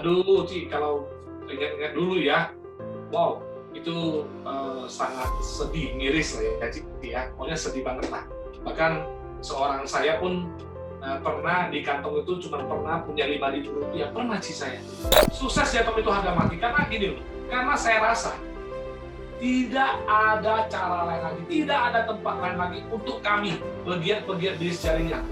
Aduh, Ci, kalau ingat-ingat dulu ya, wow, itu sangat sedih, miris lah ya, Ci, ya. Pokoknya sedih banget lah. Bahkan seorang saya pun pernah di kantong itu cuma pernah punya Rp5.000, pernah Ci saya. Sukses ya, itu harga mati, karena gini loh, karena saya rasa tidak ada cara lain lagi, tidak ada tempat lain lagi untuk kami, pegiat-pegiat bisnis jaringan,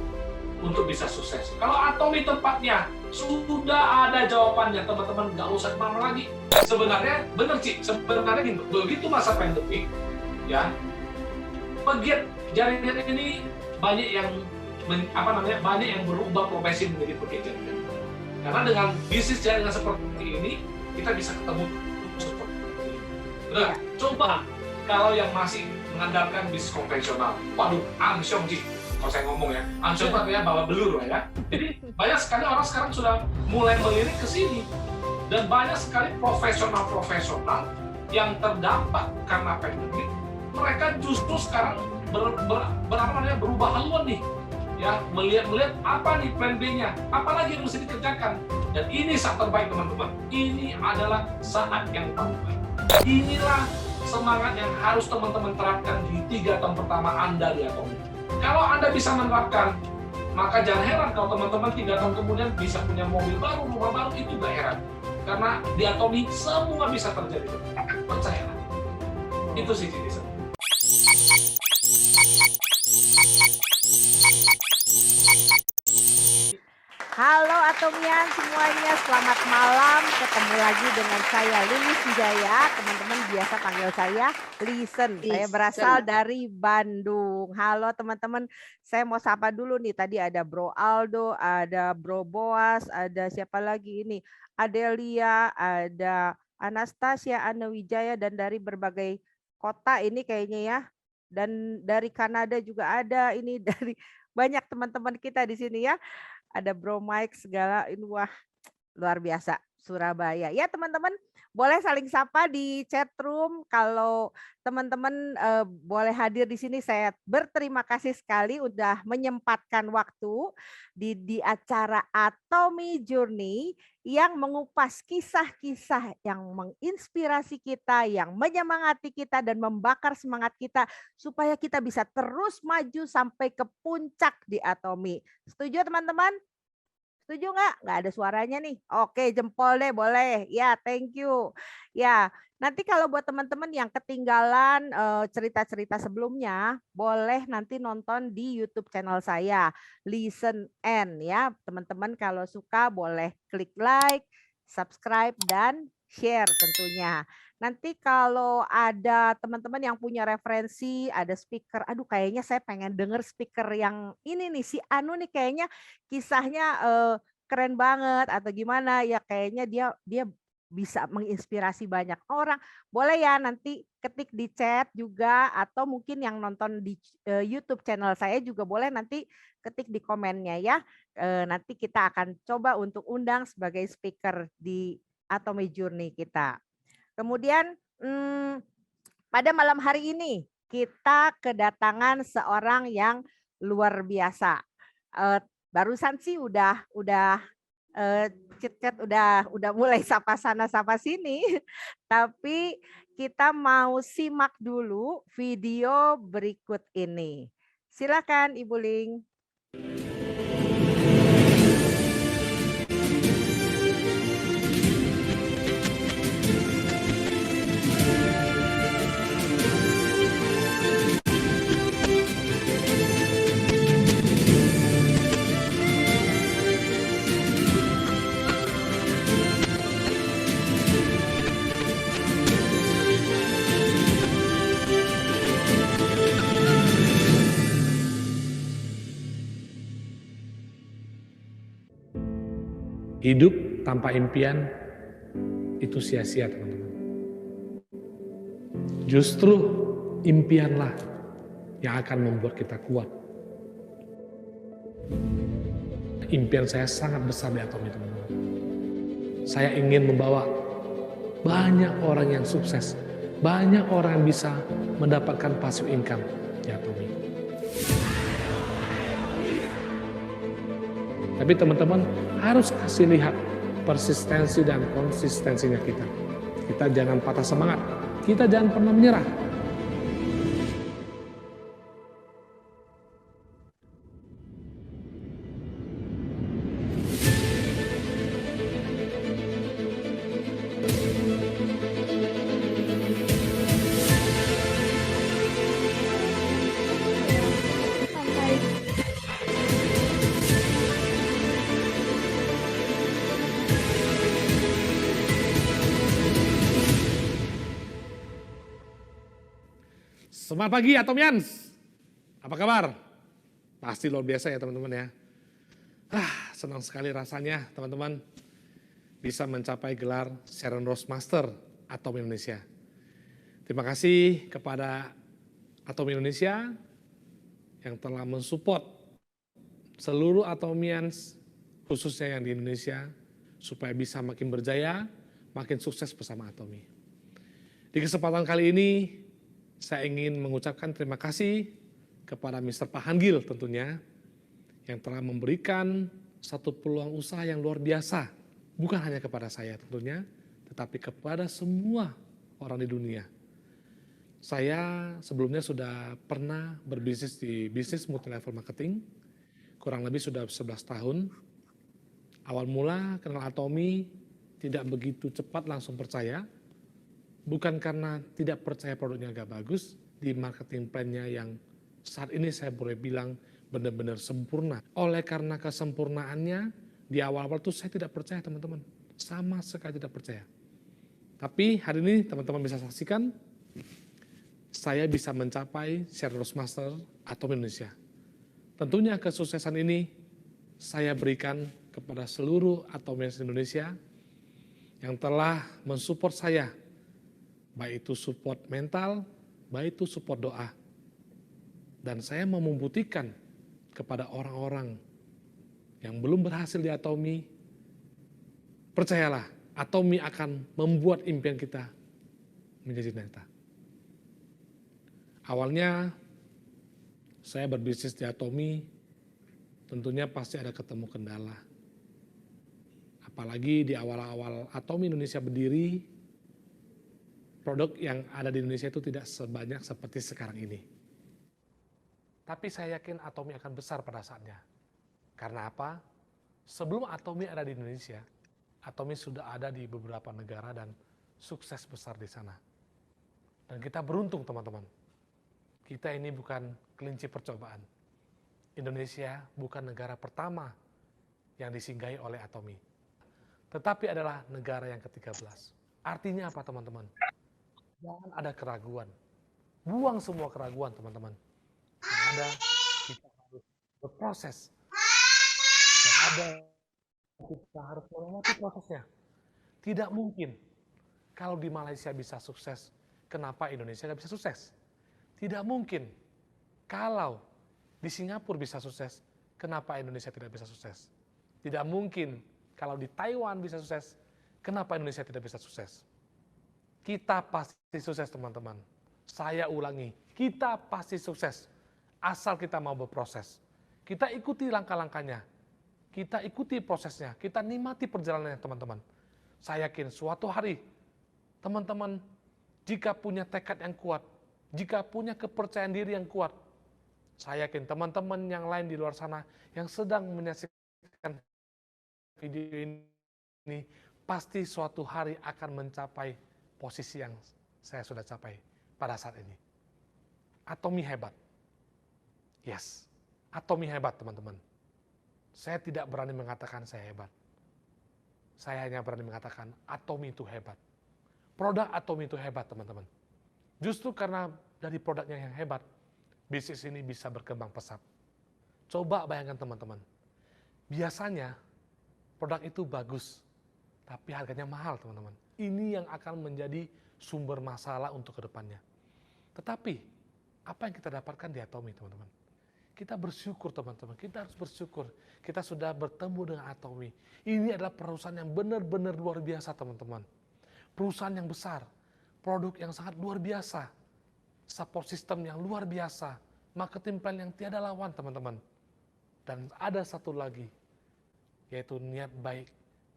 untuk bisa sukses. Kalau Atomi tempatnya, sudah ada jawabannya, teman-teman nggak usah kemana lagi. Sebenarnya, benar Ci, sebenarnya gitu, begitu masa pandemi, ya, pegiat jaringan ini banyak yang banyak yang berubah profesi menjadi pegiat jaringan. Karena dengan bisnis jaringan seperti ini, kita bisa ketemu seperti ini. Benar, coba kalau yang masih mengandalkan bisnis konvensional, waduh, amsyong Ci. Kalau saya ngomong ya, ansur artinya bawa belur lah ya. Jadi banyak sekali orang sekarang sudah mulai melirik ke sini. Dan banyak sekali profesional-profesional yang terdampak karena pandemi, mereka justru sekarang berubah haluan nih. Ya, melihat apa nih plan B-nya, apa lagi yang mesti dikerjakan. Dan ini saat terbaik teman-teman. Ini adalah saat yang terbaik. Inilah semangat yang harus teman-teman terapkan di 3 tahun pertama Anda di Atomi. Kalau Anda bisa menerapkan, maka jangan heran kalau teman-teman 3 tahun kemudian bisa punya mobil baru, rumah baru, itu gak heran. Karena di Atomi semua bisa terjadi. Percayalah. Itu sih Citizen. Halo Atomian semuanya, selamat malam. Ketemu lagi dengan saya Lilis Wijaya. Teman-teman biasa panggil saya Listen. Saya berasal dari Bandung. Halo teman-teman, saya mau sapa dulu nih. Tadi ada Bro Aldo, ada Bro Boas, ada siapa lagi ini? Adelia, ada Anastasia, Ana Wijaya, dan dari berbagai kota ini kayaknya ya. Dan dari Kanada juga ada, ini dari banyak teman-teman kita di sini ya. Ada Bro Mike segala, ini wah luar biasa Surabaya. Ya teman-teman boleh saling sapa di chat room. Kalau teman-teman boleh hadir di sini, saya berterima kasih sekali udah menyempatkan waktu di acara Atomi Journey yang mengupas kisah-kisah yang menginspirasi kita, yang menyemangati kita dan membakar semangat kita supaya kita bisa terus maju sampai ke puncak di Atomi. Setuju teman-teman? Setuju nggak? Nggak ada suaranya nih. Oke, jempol deh boleh. Ya, thank you. Ya, nanti kalau buat teman-teman yang ketinggalan cerita-cerita sebelumnya, boleh nanti nonton di YouTube channel saya, Listen N ya. Teman-teman kalau suka boleh klik like, subscribe, dan share tentunya. Nanti kalau ada teman-teman yang punya referensi, ada speaker, aduh kayaknya saya pengen denger speaker yang ini nih, si Anu nih kayaknya kisahnya keren banget atau gimana ya, kayaknya dia bisa menginspirasi banyak orang. Boleh ya nanti ketik di chat juga, atau mungkin yang nonton di YouTube channel saya juga boleh nanti ketik di komennya ya. Nanti kita akan coba untuk undang sebagai speaker di Atomi Journey kita. Kemudian pada malam hari ini kita kedatangan seorang yang luar biasa. Barusan sih udah chat-chat udah mulai sapa sana sapa sini. Tapi kita mau simak dulu video berikut ini. Silakan Ibu Ling. Hidup tanpa impian itu sia-sia, teman-teman. Justru impianlah yang akan membuat kita kuat. Impian saya sangat besar di Atomi, teman-teman. Saya ingin membawa banyak orang yang sukses, banyak orang yang bisa mendapatkan passive income di Atomi. Tapi teman-teman harus kasih lihat persistensi dan konsistensinya kita. Kita jangan patah semangat, kita jangan pernah menyerah. Selamat pagi Atomians, apa kabar? Pasti luar biasa ya teman-teman ya. Senang sekali rasanya teman-teman bisa mencapai gelar Sharon Rose Master Atom Indonesia. Terima kasih kepada Atom Indonesia yang telah mensupport seluruh Atomians, khususnya yang di Indonesia, supaya bisa makin berjaya, makin sukses bersama Atomi. Di kesempatan kali ini, saya ingin mengucapkan terima kasih kepada Mr. Pahangil tentunya, yang telah memberikan satu peluang usaha yang luar biasa. Bukan hanya kepada saya tentunya, tetapi kepada semua orang di dunia. Saya sebelumnya sudah pernah berbisnis di bisnis multi-level marketing, kurang lebih sudah 11 tahun. Awal mula kenal Atomi, tidak begitu cepat langsung percaya. Bukan karena tidak percaya produknya agak bagus, di marketing plan-nya yang saat ini saya boleh bilang benar-benar sempurna. Oleh karena kesempurnaannya, di awal-awal tuh saya tidak percaya teman-teman. Sama sekali tidak percaya. Tapi hari ini teman-teman bisa saksikan, saya bisa mencapai Sharon Rose Master Atom Indonesia. Tentunya kesuksesan ini saya berikan kepada seluruh Atomians Indonesia yang telah mensupport saya, baik itu support mental, baik itu support doa. Dan saya mau membuktikan kepada orang-orang yang belum berhasil di Atomi, percayalah, Atomi akan membuat impian kita menjadi nyata. Awalnya saya berbisnis di Atomi, tentunya pasti ada ketemu kendala. Apalagi di awal-awal Atomi Indonesia berdiri, produk yang ada di Indonesia itu tidak sebanyak seperti sekarang ini. Tapi saya yakin Atomi akan besar pada saatnya. Karena apa? Sebelum Atomi ada di Indonesia, Atomi sudah ada di beberapa negara dan sukses besar di sana. Dan kita beruntung teman-teman. Kita ini bukan kelinci percobaan. Indonesia bukan negara pertama yang disinggahi oleh Atomi. Tetapi adalah negara yang ke-13. Artinya apa teman-teman? Jangan ada keraguan. Buang semua keraguan teman-teman. Yang ada, kita harus berproses. Yang ada, kita harus melewati prosesnya. Tidak mungkin kalau di Malaysia bisa sukses, kenapa Indonesia nggak bisa sukses? Tidak mungkin kalau di Singapura bisa sukses, kenapa Indonesia tidak bisa sukses? Tidak mungkin kalau di Taiwan bisa sukses, kenapa Indonesia tidak bisa sukses? Kita pasti sukses teman-teman. Saya ulangi, kita pasti sukses. Asal kita mau berproses. Kita ikuti langkah-langkahnya. Kita ikuti prosesnya. Kita nikmati perjalanannya teman-teman. Saya yakin suatu hari, teman-teman, jika punya tekad yang kuat, jika punya kepercayaan diri yang kuat, saya yakin teman-teman yang lain di luar sana yang sedang menyaksikan video ini, pasti suatu hari akan mencapai posisi yang saya sudah capai pada saat ini. Atomi hebat. Yes, Atomi hebat teman-teman. Saya tidak berani mengatakan saya hebat. Saya hanya berani mengatakan Atomi itu hebat. Produk Atomi itu hebat teman-teman. Justru karena dari produknya yang hebat, bisnis ini bisa berkembang pesat. Coba bayangkan teman-teman. Biasanya produk itu bagus, tapi harganya mahal teman-teman. Ini yang akan menjadi sumber masalah untuk kedepannya. Tetapi, apa yang kita dapatkan di Atomi teman-teman? Kita bersyukur teman-teman, kita harus bersyukur. Kita sudah bertemu dengan Atomi. Ini adalah perusahaan yang benar-benar luar biasa teman-teman. Perusahaan yang besar, produk yang sangat luar biasa, support system yang luar biasa, marketing plan yang tiada lawan teman-teman. Dan ada satu lagi, yaitu niat baik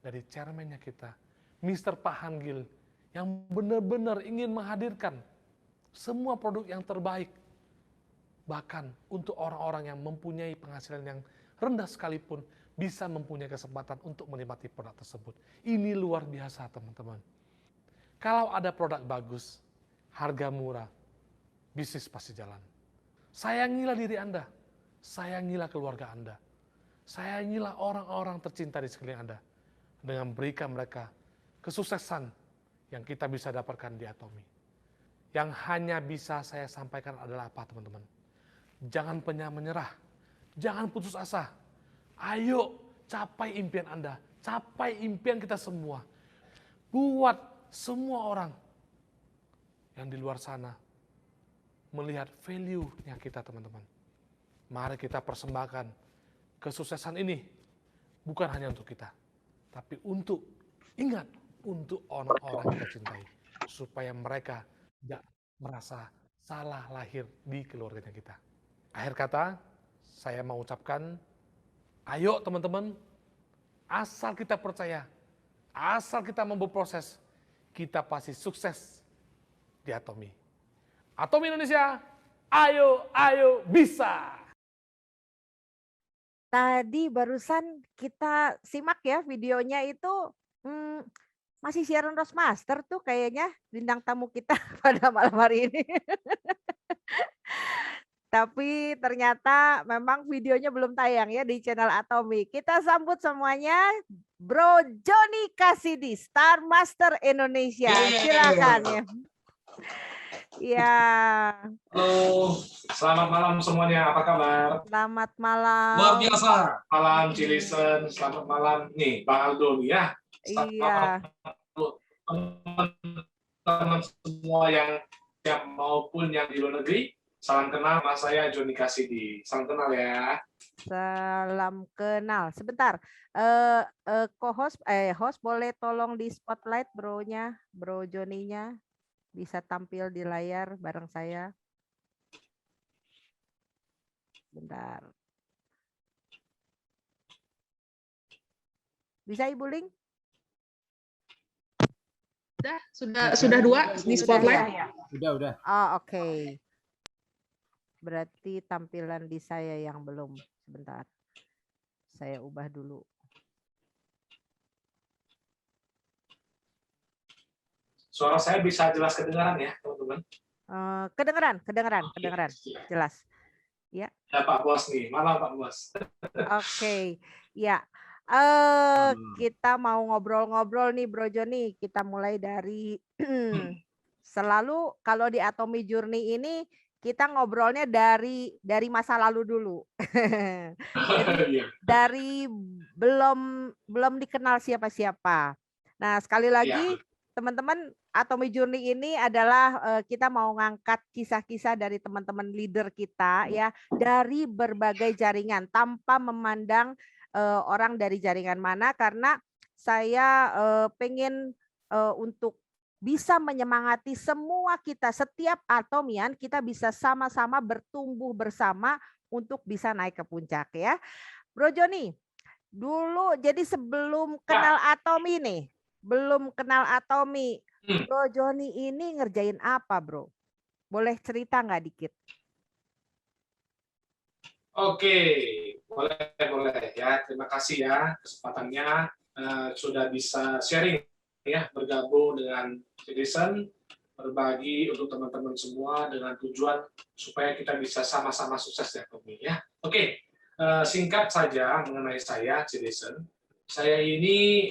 dari chairman-nya kita, Mr. Pak Hanggil, yang benar-benar ingin menghadirkan semua produk yang terbaik, bahkan untuk orang-orang yang mempunyai penghasilan yang rendah sekalipun bisa mempunyai kesempatan untuk menikmati produk tersebut. Ini luar biasa, teman-teman. Kalau ada produk bagus, harga murah, bisnis pasti jalan. Sayangilah diri Anda, sayangilah keluarga Anda, sayangilah orang-orang tercinta di sekeliling Anda dengan berikan mereka kesuksesan yang kita bisa dapatkan di Atomy. Yang hanya bisa saya sampaikan adalah apa, teman-teman? Jangan pernah menyerah, jangan putus asa. Ayo capai impian Anda, capai impian kita semua. Buat semua orang yang di luar sana melihat value-nya kita, teman-teman. Mari kita persembahkan kesuksesan ini bukan hanya untuk kita, tapi untuk orang-orang yang kita cintai, supaya mereka tidak merasa salah lahir di keluarganya kita. Akhir kata, saya mau ucapkan, ayo teman-teman, asal kita percaya, asal kita mau berproses, kita pasti sukses di Atomy. Atomy Indonesia, ayo bisa! Tadi barusan kita simak ya videonya itu, masih siaran Roastmaster tuh kayaknya bintang tamu kita pada malam hari ini. Tapi ternyata memang videonya belum tayang ya di channel Atomy. Kita sambut semuanya Bro Joni Kasidi, Star Master Indonesia. Silakan ya. Ya. Halo, selamat malam semuanya. Apa kabar? Selamat malam. Luar biasa. Malam Cilisen, selamat malam nih Bang Aldo nih ya. Iya. Teman-teman semua yang maupun yang di luar negeri, salam kenal, nama saya Joni Kasidi. Salam kenal ya. Salam kenal. Sebentar, host boleh tolong di spotlight bro-nya, Bro Joninya bisa tampil di layar bareng saya. Bentar. Bisa Ibu Ling? Sudah dua di spotlight. Udah. Oh, oke. Berarti tampilan di saya yang belum. Sebentar. Saya ubah dulu. Suara saya bisa jelas kedengaran ya, teman-teman? Kedengeran. Jelas. Ya. Ya Pak Bos nih. Malam Pak Bos. Oke. Ya. Kita mau ngobrol-ngobrol nih Bro Joni. Kita mulai dari selalu kalau di Atomy Journey ini kita ngobrolnya dari masa lalu dulu. Jadi dari belum dikenal siapa-siapa. Nah, sekali lagi teman-teman, Atomy Journey ini adalah kita mau ngangkat kisah-kisah dari teman-teman leader kita ya dari berbagai jaringan tanpa memandang orang dari jaringan mana, karena saya pengen untuk bisa menyemangati semua kita, setiap Atomian kita bisa sama-sama bertumbuh bersama untuk bisa naik ke puncak ya. Bro Joni, dulu jadi sebelum kenal Atomy nih, Bro Joni ini ngerjain apa bro? Boleh cerita nggak dikit? Oke, boleh ya. Terima kasih ya kesempatannya sudah bisa sharing ya, bergabung dengan Citizen, berbagi untuk teman-teman semua dengan tujuan supaya kita bisa sama-sama sukses ya, ya. Oke, singkat saja mengenai saya Citizen. Saya ini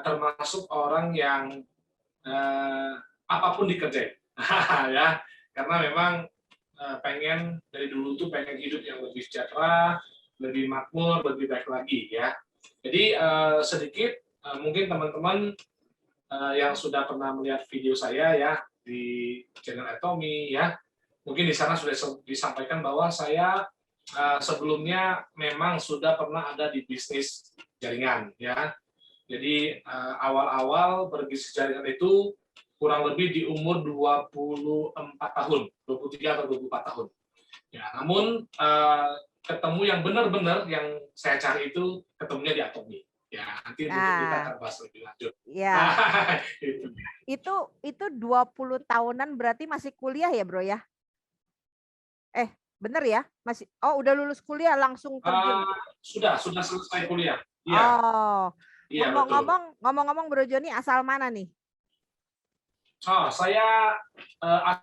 termasuk orang yang apapun dikerjain, ya, karena memang pengen dari dulu tuh pengen hidup yang lebih sejahtera, lebih makmur, lebih baik lagi ya. Jadi sedikit mungkin teman-teman yang sudah pernah melihat video saya ya di channel Atomy ya, mungkin di sana sudah disampaikan bahwa saya sebelumnya memang sudah pernah ada di bisnis jaringan ya. Jadi awal-awal berbisnis jaringan itu kurang lebih di umur 24 tahun, 23 atau 24 tahun. Ya, namun ketemu yang benar-benar yang saya cari itu ketemunya di Atomy. Ya, nanti mungkin kita Nah, akan bahas lebih lanjut. ya. Itu. Itu 20 tahunan berarti masih kuliah ya, Bro ya? Bener ya? Masih udah lulus kuliah langsung terjun. Sudah selesai kuliah. Iya, Oh, iya betul. ngomong-ngomong Bro Joni asal mana nih? Oh, saya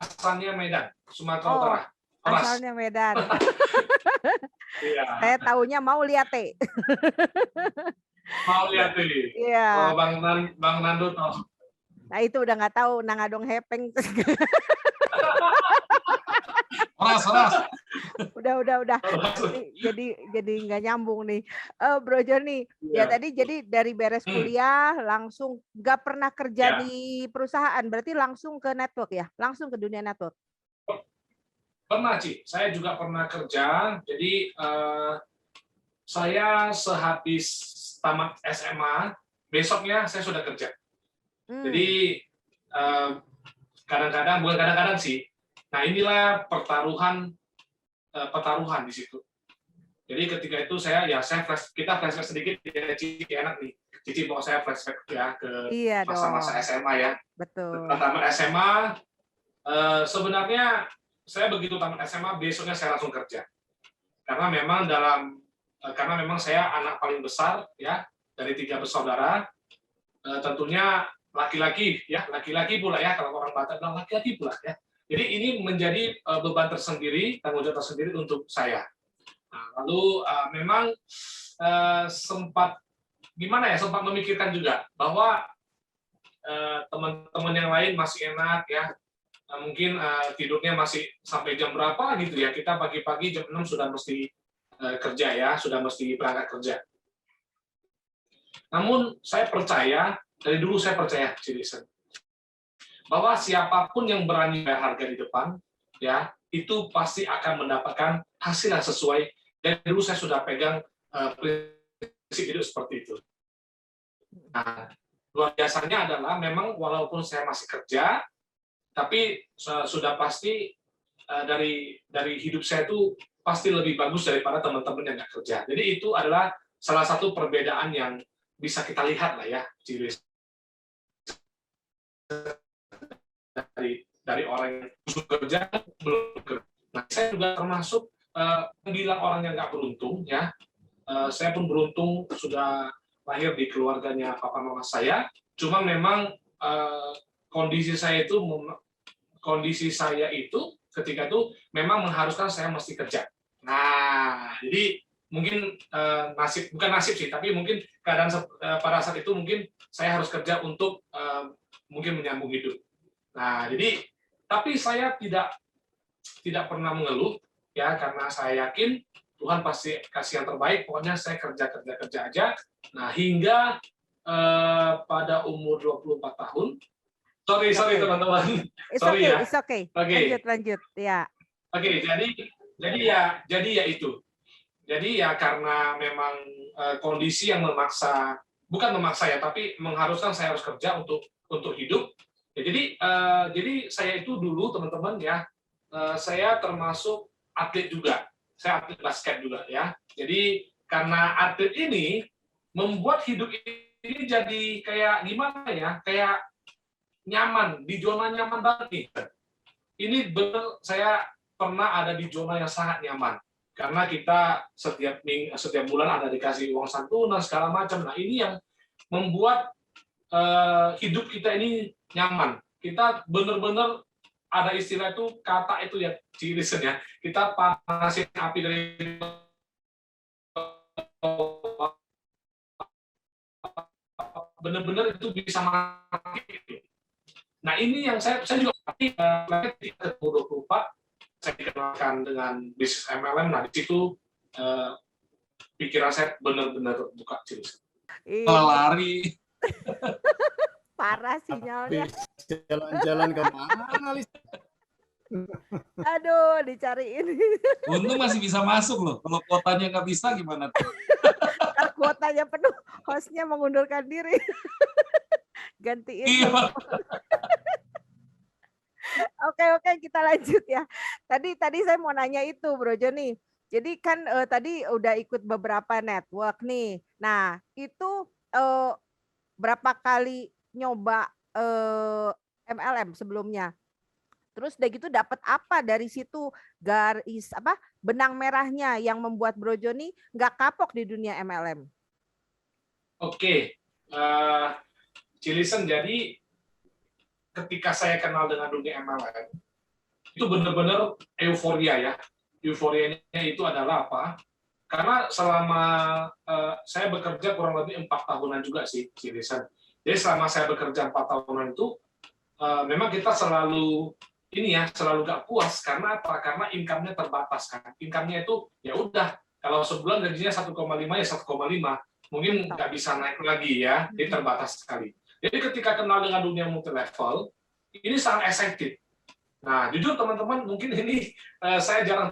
asalnya Medan, Sumatera Utara. Oras. Asalnya Medan. Iya. Saya taunya mau lihat teh. Mau lihat ini. Iya. Oh, Bang Nando tahu. Nah itu udah nggak tahu nangadong hepeng. Oras. Udah. Jadi nggak nyambung nih. Bro Joni, ya tadi jadi dari beres kuliah langsung nggak pernah kerja di perusahaan, berarti langsung ke network ya, langsung ke dunia network. Pernah, Ci. Saya juga pernah kerja. Jadi saya sehabis tamat SMA, besoknya saya sudah kerja. Jadi bukan kadang-kadang sih. Nah inilah pertaruhan di situ. Jadi ketika itu kita flashback sedikit ya, Cici, enak nih. Cici mau saya flashback ya ke masa-masa SMA ya. Betul. Tamat SMA, sebenarnya saya begitu tamat SMA besoknya saya langsung kerja. Karena memang saya anak paling besar ya dari 3 bersaudara. Tentunya laki-laki pula ya, kalau orang Batak bilang laki-laki pula ya. Jadi ini menjadi beban tersendiri, tanggung jawab tersendiri untuk saya. Nah, lalu memang sempat memikirkan juga bahwa teman-teman yang lain masih enak ya, mungkin tidurnya masih sampai jam berapa gitu ya, kita pagi-pagi jam 6 sudah mesti kerja ya, sudah mesti berangkat kerja. Namun dari dulu saya percaya, Citizen, bahwa siapapun yang berani bayar harga di depan, ya itu pasti akan mendapatkan hasil yang sesuai. Dan dulu saya sudah pegang prinsip hidup seperti itu. Nah, luar biasanya adalah memang walaupun saya masih kerja, tapi sudah pasti dari hidup saya itu pasti lebih bagus daripada teman-teman yang nggak kerja. Jadi itu adalah salah satu perbedaan yang bisa kita lihat lah ya, dari orang yang kerja belum kerja. Nah, saya juga termasuk bilang orang yang nggak beruntung ya. Saya pun beruntung sudah lahir di keluarganya papa mama saya. Cuma memang kondisi saya itu ketika itu memang mengharuskan saya mesti kerja. Nah, jadi mungkin bukan nasib sih, tapi mungkin keadaan pada saat itu mungkin saya harus kerja untuk mungkin menyambung hidup. Nah, jadi tapi saya tidak pernah mengeluh ya, karena saya yakin Tuhan pasti kasih yang terbaik. Pokoknya saya kerja aja. Nah, hingga pada umur 24 tahun. Sorry teman-teman. Sorry ya. It's okay. Lanjut ya. Oke, jadi ya itu. Jadi ya karena memang kondisi yang bukan memaksa ya, tapi mengharuskan saya harus kerja untuk hidup. Ya, jadi saya itu dulu teman-teman ya, saya termasuk atlet juga. Saya atlet basket juga ya. Jadi karena atlet ini membuat hidup ini jadi kayak gimana ya? Kayak nyaman, di zona nyaman banget nih. Ini benar, saya pernah ada di zona yang sangat nyaman. Karena kita setiap bulan ada dikasih uang santunan segala macam. Nah, ini yang membuat hidup kita ini nyaman. Kita benar-benar ada istilah itu, kata itu ya, Cirisan ya. Kita panasin api dari benar-benar itu bisa mati. Nah, ini yang saya juga di umur 24 saya dikenalkan dengan bisnis MLM. Nah, di situ pikiran saya benar-benar terbuka, Cirisan. Lari. Parah sinyalnya. Jalan-jalan kemana, Lis? Aduh, dicariin. Untung masih bisa masuk loh. Kalau kuotanya nggak bisa gimana tuh? Ntar kuotanya penuh, hostnya mengundurkan diri. Gantiin. Iya. Oke, kita lanjut ya. Tadi saya mau nanya itu, Bro Joni. Jadi kan tadi udah ikut beberapa network nih. Nah, itu berapa kali nyoba MLM sebelumnya? Terus udah gitu dapat apa dari situ, garis apa, benang merahnya yang membuat Bro Joni nggak kapok di dunia MLM? Oke, Cilisen, jadi ketika saya kenal dengan dunia MLM, itu benar-benar euforia ya. Euforianya itu adalah apa? Karena selama saya bekerja kurang lebih 4 tahunan juga sih, Cilisen. Jadi selama saya bekerja 4 tahunan itu, memang kita selalu selalu gak puas. Karena apa? Karena income-nya terbatas kan. Income-nya itu ya udah, kalau sebulan gajinya 1,5 ya 1,5, mungkin nggak bisa naik lagi ya, jadi terbatas sekali. Jadi ketika kenal dengan dunia multi level, ini sangat excited. Nah, jujur teman-teman, mungkin ini saya jarang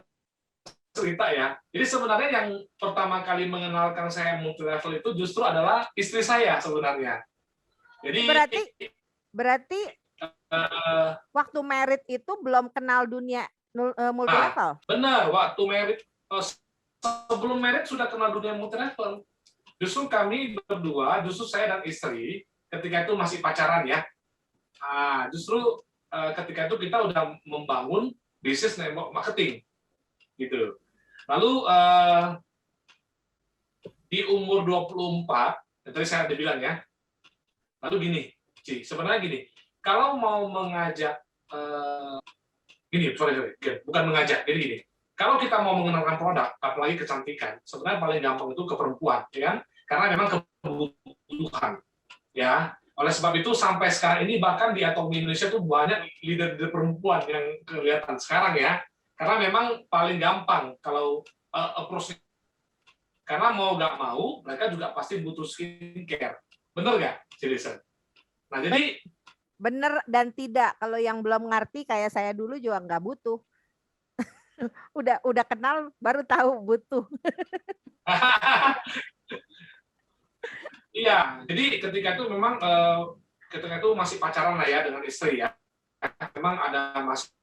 cerita ya. Jadi sebenarnya yang pertama kali mengenalkan saya multi level itu justru adalah istri saya sebenarnya. Jadi berarti waktu merit itu belum kenal dunia multi level? Benar, waktu merit, sebelum merit sudah kenal dunia multi level. Justru kami berdua, justru saya dan istri, ketika itu masih pacaran ya. Justru ketika itu kita udah membangun bisnis network marketing, gitu. Lalu di umur 24, tadi saya ada bilang ya. Lalu gini, sebenarnya gini. Kalau mau mengajak, bukan mengajak, jadi gini. Kalau kita mau mengenalkan produk, apalagi kecantikan, sebenarnya paling gampang itu ke perempuan, ya kan? Karena memang kebutuhan, ya. Oleh sebab itu sampai sekarang ini bahkan di Atomi Indonesia tuh banyak leader perempuan yang kelihatan sekarang ya. Karena memang paling gampang kalau approach, karena mau nggak mau mereka juga pasti butuh skincare, bener nggak, Cilisen? Nah jadi bener dan tidak. Kalau yang belum ngerti kayak saya dulu juga nggak butuh. udah kenal baru tahu butuh. Iya, jadi ketika itu memang ketika itu masih pacaran lah ya dengan istri ya. Memang ada masalah.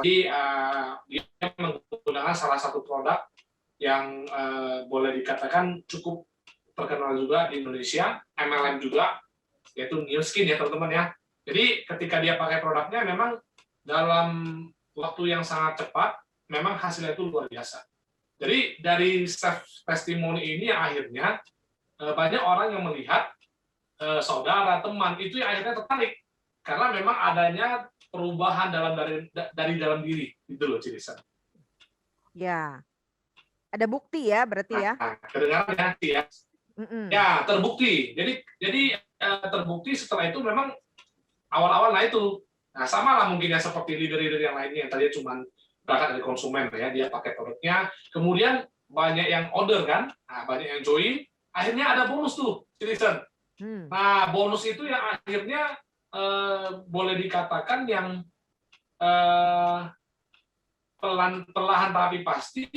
Jadi dia menggunakan salah satu produk yang boleh dikatakan cukup terkenal juga di Indonesia, MLM juga, yaitu New Skin ya teman-teman ya. Jadi ketika dia pakai produknya memang dalam waktu yang sangat cepat, memang hasilnya itu luar biasa. Jadi dari self testimony ini akhirnya banyak orang yang melihat saudara, teman itu yang akhirnya tertarik karena memang adanya perubahan dari dalam diri, gitu loh, Cilisen. Ya, ada bukti ya berarti ya. Kedengaran ya. Ya, terbukti. Jadi terbukti setelah itu memang awal-awal itu. Nah, sama lah mungkin ya seperti leader-leader yang lainnya yang tadi cuma berangkat dari konsumen ya, dia pakai produknya, kemudian banyak yang order kan, banyak yang join, akhirnya ada bonus tuh, Cilisen. Nah, bonus itu yang akhirnya boleh dikatakan yang perlahan tapi pasti.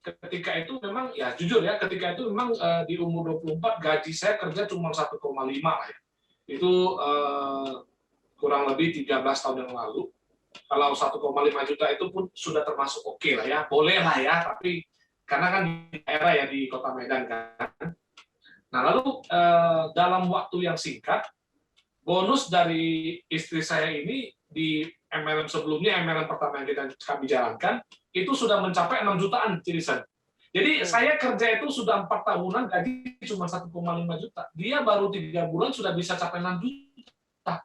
Ketika itu memang ya jujur ya, ketika itu memang di umur 24 gaji saya kerja cuma 1,5 lah ya. Itu kurang lebih 13 tahun yang lalu. Kalau 1,5 juta itu pun sudah termasuk oke lah ya, boleh lah ya, tapi karena kan di daerah ya, di Kota Medan kan. Nah lalu dalam waktu yang singkat, bonus dari istri saya ini di MLM sebelumnya, MLM pertama yang kami jalankan, itu sudah mencapai 6 jutaan, Cilisen. Jadi saya kerja itu sudah 4 tahunan, gaji cuma 1,5 juta. Dia baru 3 bulan sudah bisa capai 6 juta.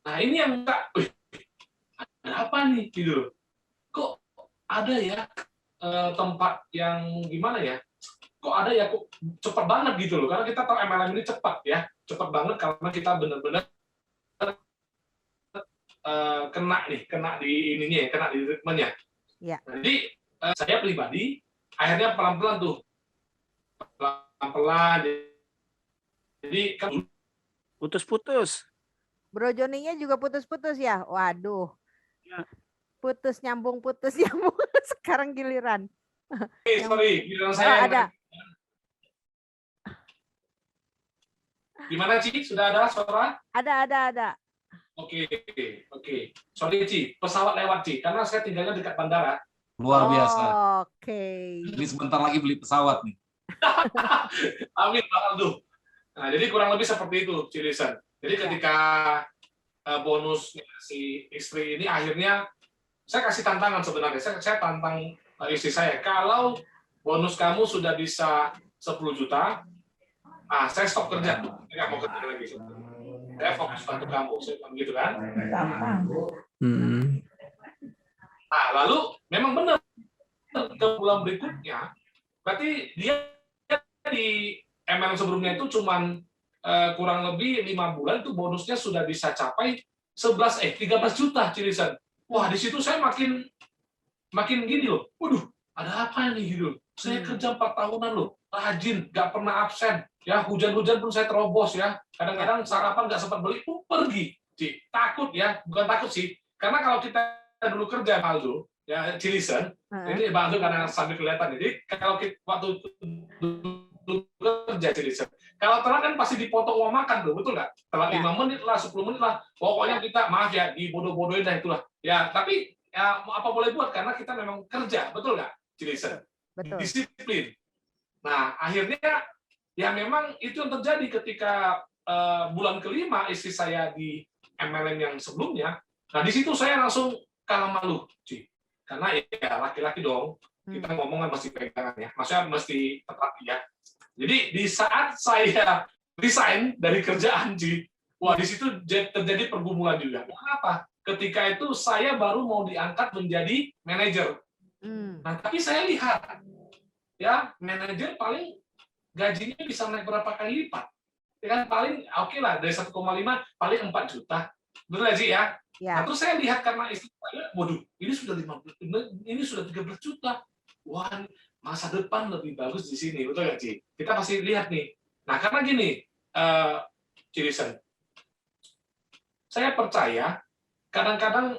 Nah ini yang enggak, ada apa nih? Gitu. Kok ada ya tempat yang gimana ya? Kok ada ya, kok cepat banget gitu loh. Karena kita tahu MLM ini cepat ya. Cepat banget karena kita benar-benar kena di ininya ya, kena di ritmenya. Ya. Jadi saya pribadi akhirnya pelan-pelan tuh, pelan-pelan. Jadi kan putus-putus. Bro Joninya juga putus-putus ya. Waduh. Ya. Putus nyambung. Sekarang giliran. Sorry, giliran saya. Ada. Gimana Ci? Sudah ada suara? Ada. Oke. Sorry Ci, pesawat lewat Ci, karena saya tinggalnya dekat bandara. Luar biasa. Oke. Ini sebentar lagi beli pesawat nih. Amin Pak Aldo. Nah, jadi kurang lebih seperti itu, Cilisan. Jadi ketika bonusnya si istri ini akhirnya saya kasih tantangan sebenarnya. Saya tantang istri saya. Kalau bonus kamu sudah bisa 10 juta, saya stop kerja. Saya nggak mau kerja lagi. Saya fokus bantu kamu. Saya bilang gitu kan. Nah, lalu memang benar ke bulan berikutnya, berarti dia di MLM sebelumnya itu cuman kurang lebih 5 bulan itu bonusnya sudah bisa capai 13 juta, Cilisan. Wah, di situ saya makin gini loh. Waduh, ada apa nih gitu. Saya kerja 4 tahunan loh, rajin, nggak pernah absen. Ya, hujan-hujan pun saya terobos ya. Kadang-kadang sarapan nggak sempat beli pun pergi. Takut ya, bukan takut sih. Karena kalau kita dulu kerja, Aldo, ya Cilisan, ini Bang Aldo karena sambil kelihatan. Jadi kalau kita waktu dulu kerja Cilisan, kalau telat kan pasti dipotong uang makan tuh, betul nggak? Telat 5 menit lah, 10 menit lah. Pokoknya kita maaf ya, dibodoh-bodohin dah itulah. Ya, tapi ya apa boleh buat karena kita memang kerja, betul nggak, Cilisan? Betul. Disiplin. Nah, akhirnya ya memang itu yang terjadi ketika bulan kelima istri saya di MLM yang sebelumnya. Nah, di situ saya langsung kalah malu, Ci. Karena ya laki-laki dong, kita ngomong kan mesti pegangan ya. Maksudnya mesti tepat ya. Jadi di saat saya resign dari kerjaan, Ci, wah di situ terjadi pergumulan juga. Kenapa? Ketika itu saya baru mau diangkat menjadi manajer. Nah, tapi saya lihat ya manajer paling gajinya bisa naik berapa kali lipat. Ya kan paling oke lah dari 1,5 paling 4 juta. Betul nggak sih ya? Nah, terus saya lihat karena istri saya, waduh, ini sudah 13 juta. Wah, masa depan lebih bagus di sini, betul nggak, Ci? Kita pasti lihat nih. Nah, karena gini, Cilisan, saya percaya kadang-kadang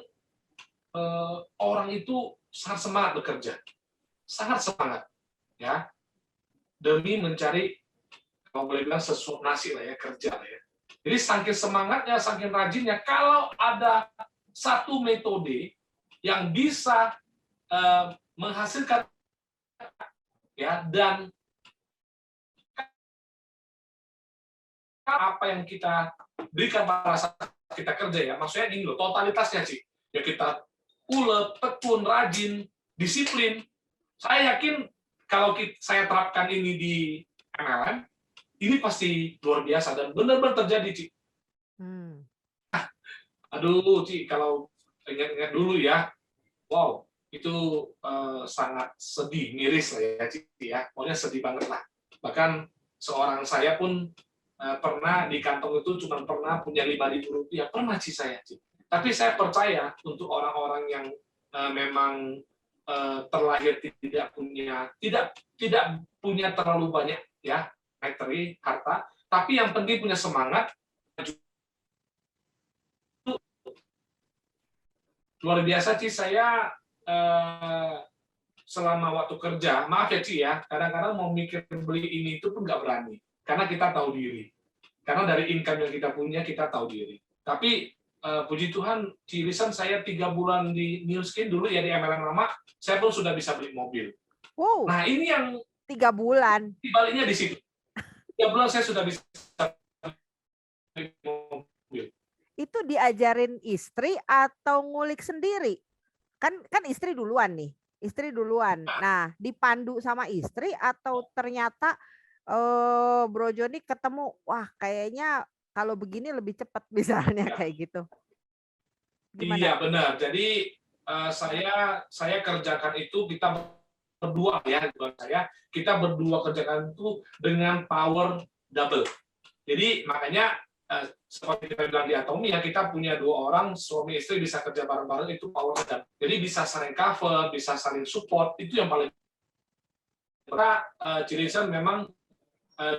orang itu sangat semangat bekerja, sangat semangat, ya, demi mencari, kalau boleh bilang sesuatu nasi lah ya, kerja lah ya. Jadi saking semangatnya, saking rajinnya, kalau ada satu metode yang bisa menghasilkan ya dan apa yang kita berikan pada saat kita kerja ya, maksudnya ini loh, totalitasnya sih. Ya kita ulet, tekun, rajin, disiplin. Saya yakin kalau saya terapkan ini di MLM, ini pasti luar biasa dan benar-benar terjadi, Ci. Aduh, Ci, kalau ingat-ingat dulu ya, wow, itu sangat sedih, miris lah ya, Ci, ya. Pokoknya sedih banget lah. Bahkan seorang saya pun pernah di kantong itu cuma pernah punya 5.000 rupiah, pernah Ci saya, Ci. Tapi saya percaya untuk orang-orang yang memang terlahir tidak punya terlalu banyak ya materi, harta, tapi yang penting punya semangat. Luar biasa, Ci, saya selama waktu kerja, maaf ya, Ci, ya, kadang-kadang mau mikir beli ini itu pun nggak berani, karena kita tahu diri. Karena dari income yang kita punya, kita tahu diri. Tapi puji Tuhan, Cilisan, saya 3 bulan di New Skin dulu ya di MLM lama, saya pun sudah bisa beli mobil. Wow. Nah, ini yang 3 bulan. Dibaliknya di situ. 3 bulan saya sudah bisa beli mobil. Itu diajarin istri atau ngulik sendiri? Kan istri duluan nih. Istri duluan. Nah, dipandu sama istri atau ternyata Bro Joni ketemu, wah kayaknya kalau begini lebih cepat misalnya kayak gitu. Gimana? Iya benar. Jadi saya kerjakan itu kita berdua ya, kita berdua kerjakan itu dengan power double. Jadi makanya seperti kita bilang di Atomi ya, kita punya 2 orang suami istri bisa kerja bareng-bareng, itu power double. Jadi bisa saling cover, bisa saling support, itu yang paling. Karena Cilisan memang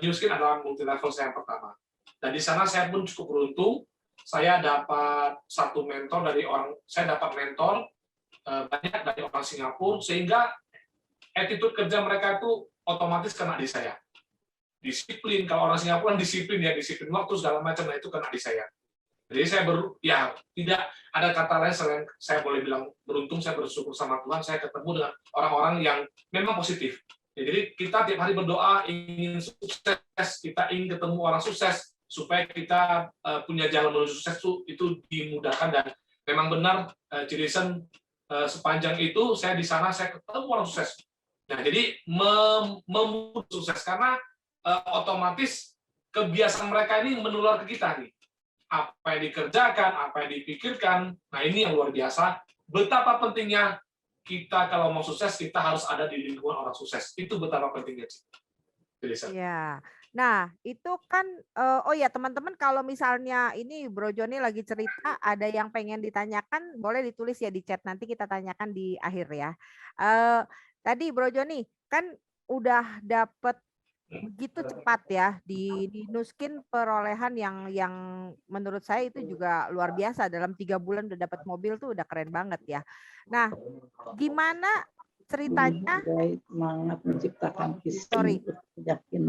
New Skin adalah multi level saya yang pertama. Dan di sana saya pun cukup beruntung, saya dapat satu mentor saya dapat mentor banyak dari orang Singapura, sehingga attitude kerja mereka itu otomatis kena di saya. Disiplin, kalau orang Singapura disiplin ya, disiplin waktu segala macam, nah itu kena di saya. Jadi saya ya tidak ada kata lain selain saya boleh bilang beruntung, saya bersyukur sama Tuhan, saya ketemu dengan orang-orang yang memang positif. Ya, jadi kita tiap hari berdoa ingin sukses, kita ingin ketemu orang sukses supaya kita punya jalan menuju sukses itu dimudahkan, dan memang benar Citizen sepanjang itu saya di sana saya ketemu orang sukses. Nah, jadi memutus sukses karena otomatis kebiasaan mereka ini menular ke kita nih. Apa yang dikerjakan, apa yang dipikirkan, nah ini yang luar biasa. Betapa pentingnya kita kalau mau sukses, kita harus ada di lingkungan orang sukses. Itu betapa pentingnya. Ya, nah itu kan, oh ya teman-teman, kalau misalnya ini Bro Joni lagi cerita, ada yang pengen ditanyakan, boleh ditulis ya di chat, nanti kita tanyakan di akhir ya. Tadi Bro Joni kan udah dapet begitu cepat ya di Nuskin, perolehan yang menurut saya itu juga luar biasa, dalam 3 bulan udah dapat mobil tuh udah keren banget ya. Nah, gimana ceritanya? Semangat menciptakan Sorry,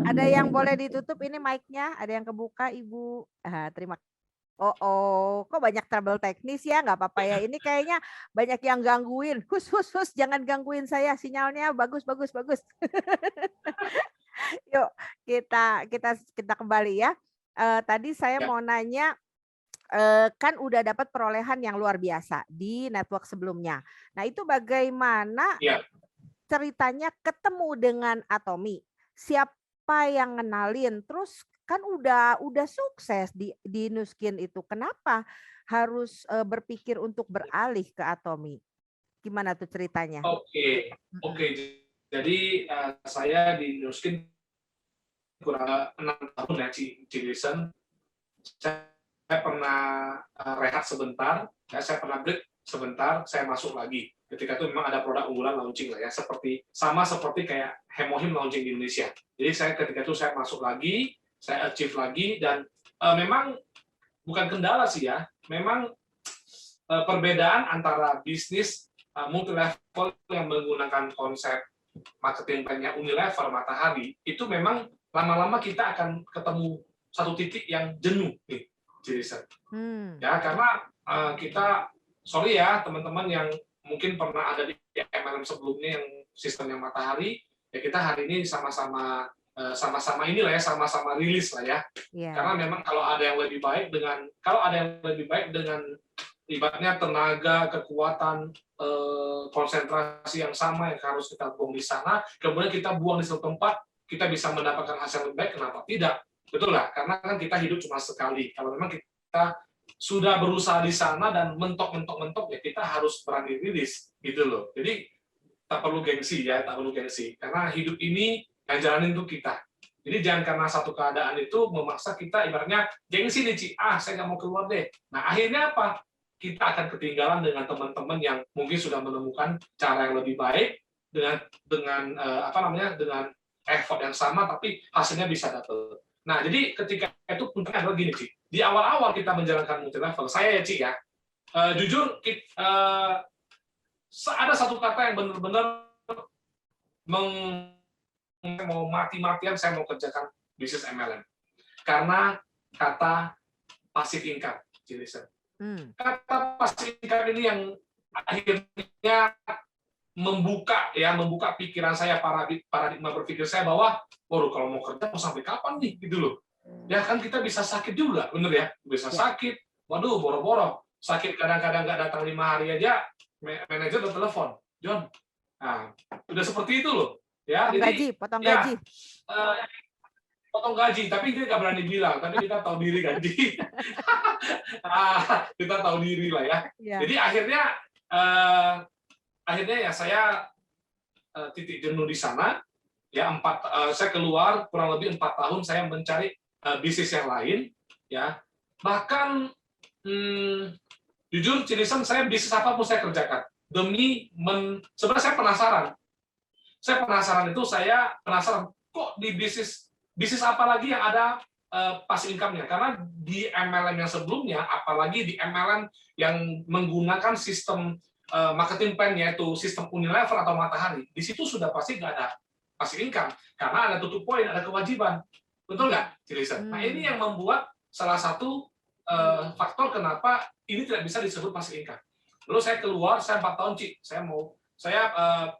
ada yang boleh ditutup ini mic-nya, ada yang kebuka Ibu. Terima kasih. Kok banyak trouble teknis ya, nggak apa-apa ya. Ini kayaknya banyak yang gangguin. Hus, jangan gangguin saya, sinyalnya bagus. Yuk kita kembali ya. Tadi saya mau nanya, kan udah dapat perolehan yang luar biasa di network sebelumnya. Nah itu bagaimana ceritanya ketemu dengan Atomy? Siapa yang ngenalin? Terus kan udah sukses di Nuskin itu. Kenapa harus berpikir untuk beralih ke Atomy? Gimana tuh ceritanya? Oke. Jadi saya di Nuskin kurang 6 tahun ya, Citizen. Saya pernah rehat sebentar, saya pernah break sebentar, saya masuk lagi. Ketika itu memang ada produk unggulan launching lah ya, sama seperti kayak Hemohim launching di Indonesia. Jadi ketika itu saya masuk lagi, saya achieve lagi, dan memang bukan kendala sih ya, memang perbedaan antara bisnis multi level yang menggunakan konsep marketing plan-nya Unilever, Matahari, itu memang lama-lama kita akan ketemu satu titik yang jenuh nih, Citizen. Ya, karena kita, sorry ya teman-teman yang mungkin pernah ada di MLM sebelumnya yang sistemnya Matahari, ya kita hari ini sama-sama inilah ya, sama-sama rilis lah ya. Karena memang kalau ada yang lebih baik dengan ibaratnya tenaga, kekuatan, konsentrasi yang sama yang harus kita buang di sana, kemudian kita buang di satu tempat, kita bisa mendapatkan hasil lebih baik, kenapa tidak? Betul lah, karena kan kita hidup cuma sekali. Kalau memang kita sudah berusaha di sana dan mentok, ya kita harus berani rilis, gitu loh. Jadi tak perlu gengsi ya, karena hidup ini yang jalanin itu kita. Jadi jangan karena satu keadaan itu memaksa kita, ibaratnya gengsi nih Ci, saya nggak mau keluar deh. Nah akhirnya apa? Kita akan ketinggalan dengan teman-teman yang mungkin sudah menemukan cara yang lebih baik dengan effort yang sama, tapi hasilnya bisa dapat. Nah, jadi ketika itu puncaknya adalah gini, Ci. Di awal-awal kita menjalankan multi level, saya ya, Ci ya, jujur ada satu kata yang benar-benar mau mati-matian saya mau kerjakan bisnis MLM. Karena kata passive income, Citizen. Kata passive income ini yang akhirnya membuka pikiran saya, paradigma berpikir saya bahwa waduh, kalau mau kerja mau sampai kapan nih, gitu loh. Ya kan kita bisa sakit juga, bener ya, bisa sakit, waduh boro-boro sakit, kadang-kadang nggak datang 5 hari aja manajer udah telepon, John, nah udah seperti itu loh ya. Potong gaji potong gaji, tapi dia nggak berani bilang, tapi kita tahu diri gaji. Kita tahu diri lah ya. Jadi akhirnya ya saya titik jenuh di sana ya. Saya keluar kurang lebih 4 tahun saya mencari bisnis yang lain ya. Bahkan jujur Citizen, saya bisnis apapun saya kerjakan demi sebenarnya saya penasaran kok di bisnis apa lagi yang ada passive income-nya, karena di MLM yang sebelumnya, apalagi di MLM yang menggunakan sistem marketing plan, yaitu sistem Unilever atau Matahari, di situ sudah pasti nggak ada passive income karena ada tutup poin, ada kewajiban, betul nggak, Citizen? Nah ini yang membuat salah satu faktor kenapa ini tidak bisa disebut passive income. Lalu saya keluar, saya 4 tahun, Ci. Saya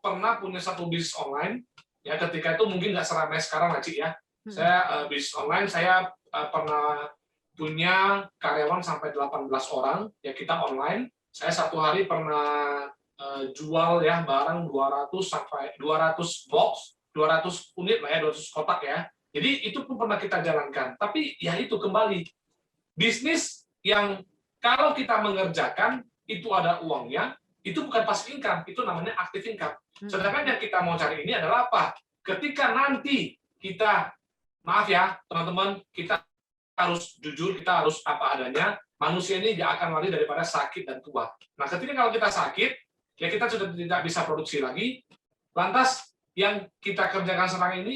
pernah punya satu bisnis online. Ya, ketika itu mungkin nggak seramai sekarang, Ci ya. Saya bisnis online, saya pernah punya karyawan sampai 18 orang. Ya, kita online. Saya satu hari pernah jual ya barang 200 sampai 200 box, 200 unit lah ya, 200 kotak ya. Jadi itu pun pernah kita jalankan. Tapi ya itu kembali bisnis yang kalau kita mengerjakan itu ada uangnya, itu bukan passive income, itu namanya active income. Sedangkan yang kita mau cari ini adalah apa? Ketika nanti kita, maaf ya teman-teman, kita harus jujur, kita harus apa adanya. Manusia ini nggak akan lari daripada sakit dan tua. Nah, ketika kalau kita sakit, ya kita sudah tidak bisa produksi lagi. Lantas yang kita kerjakan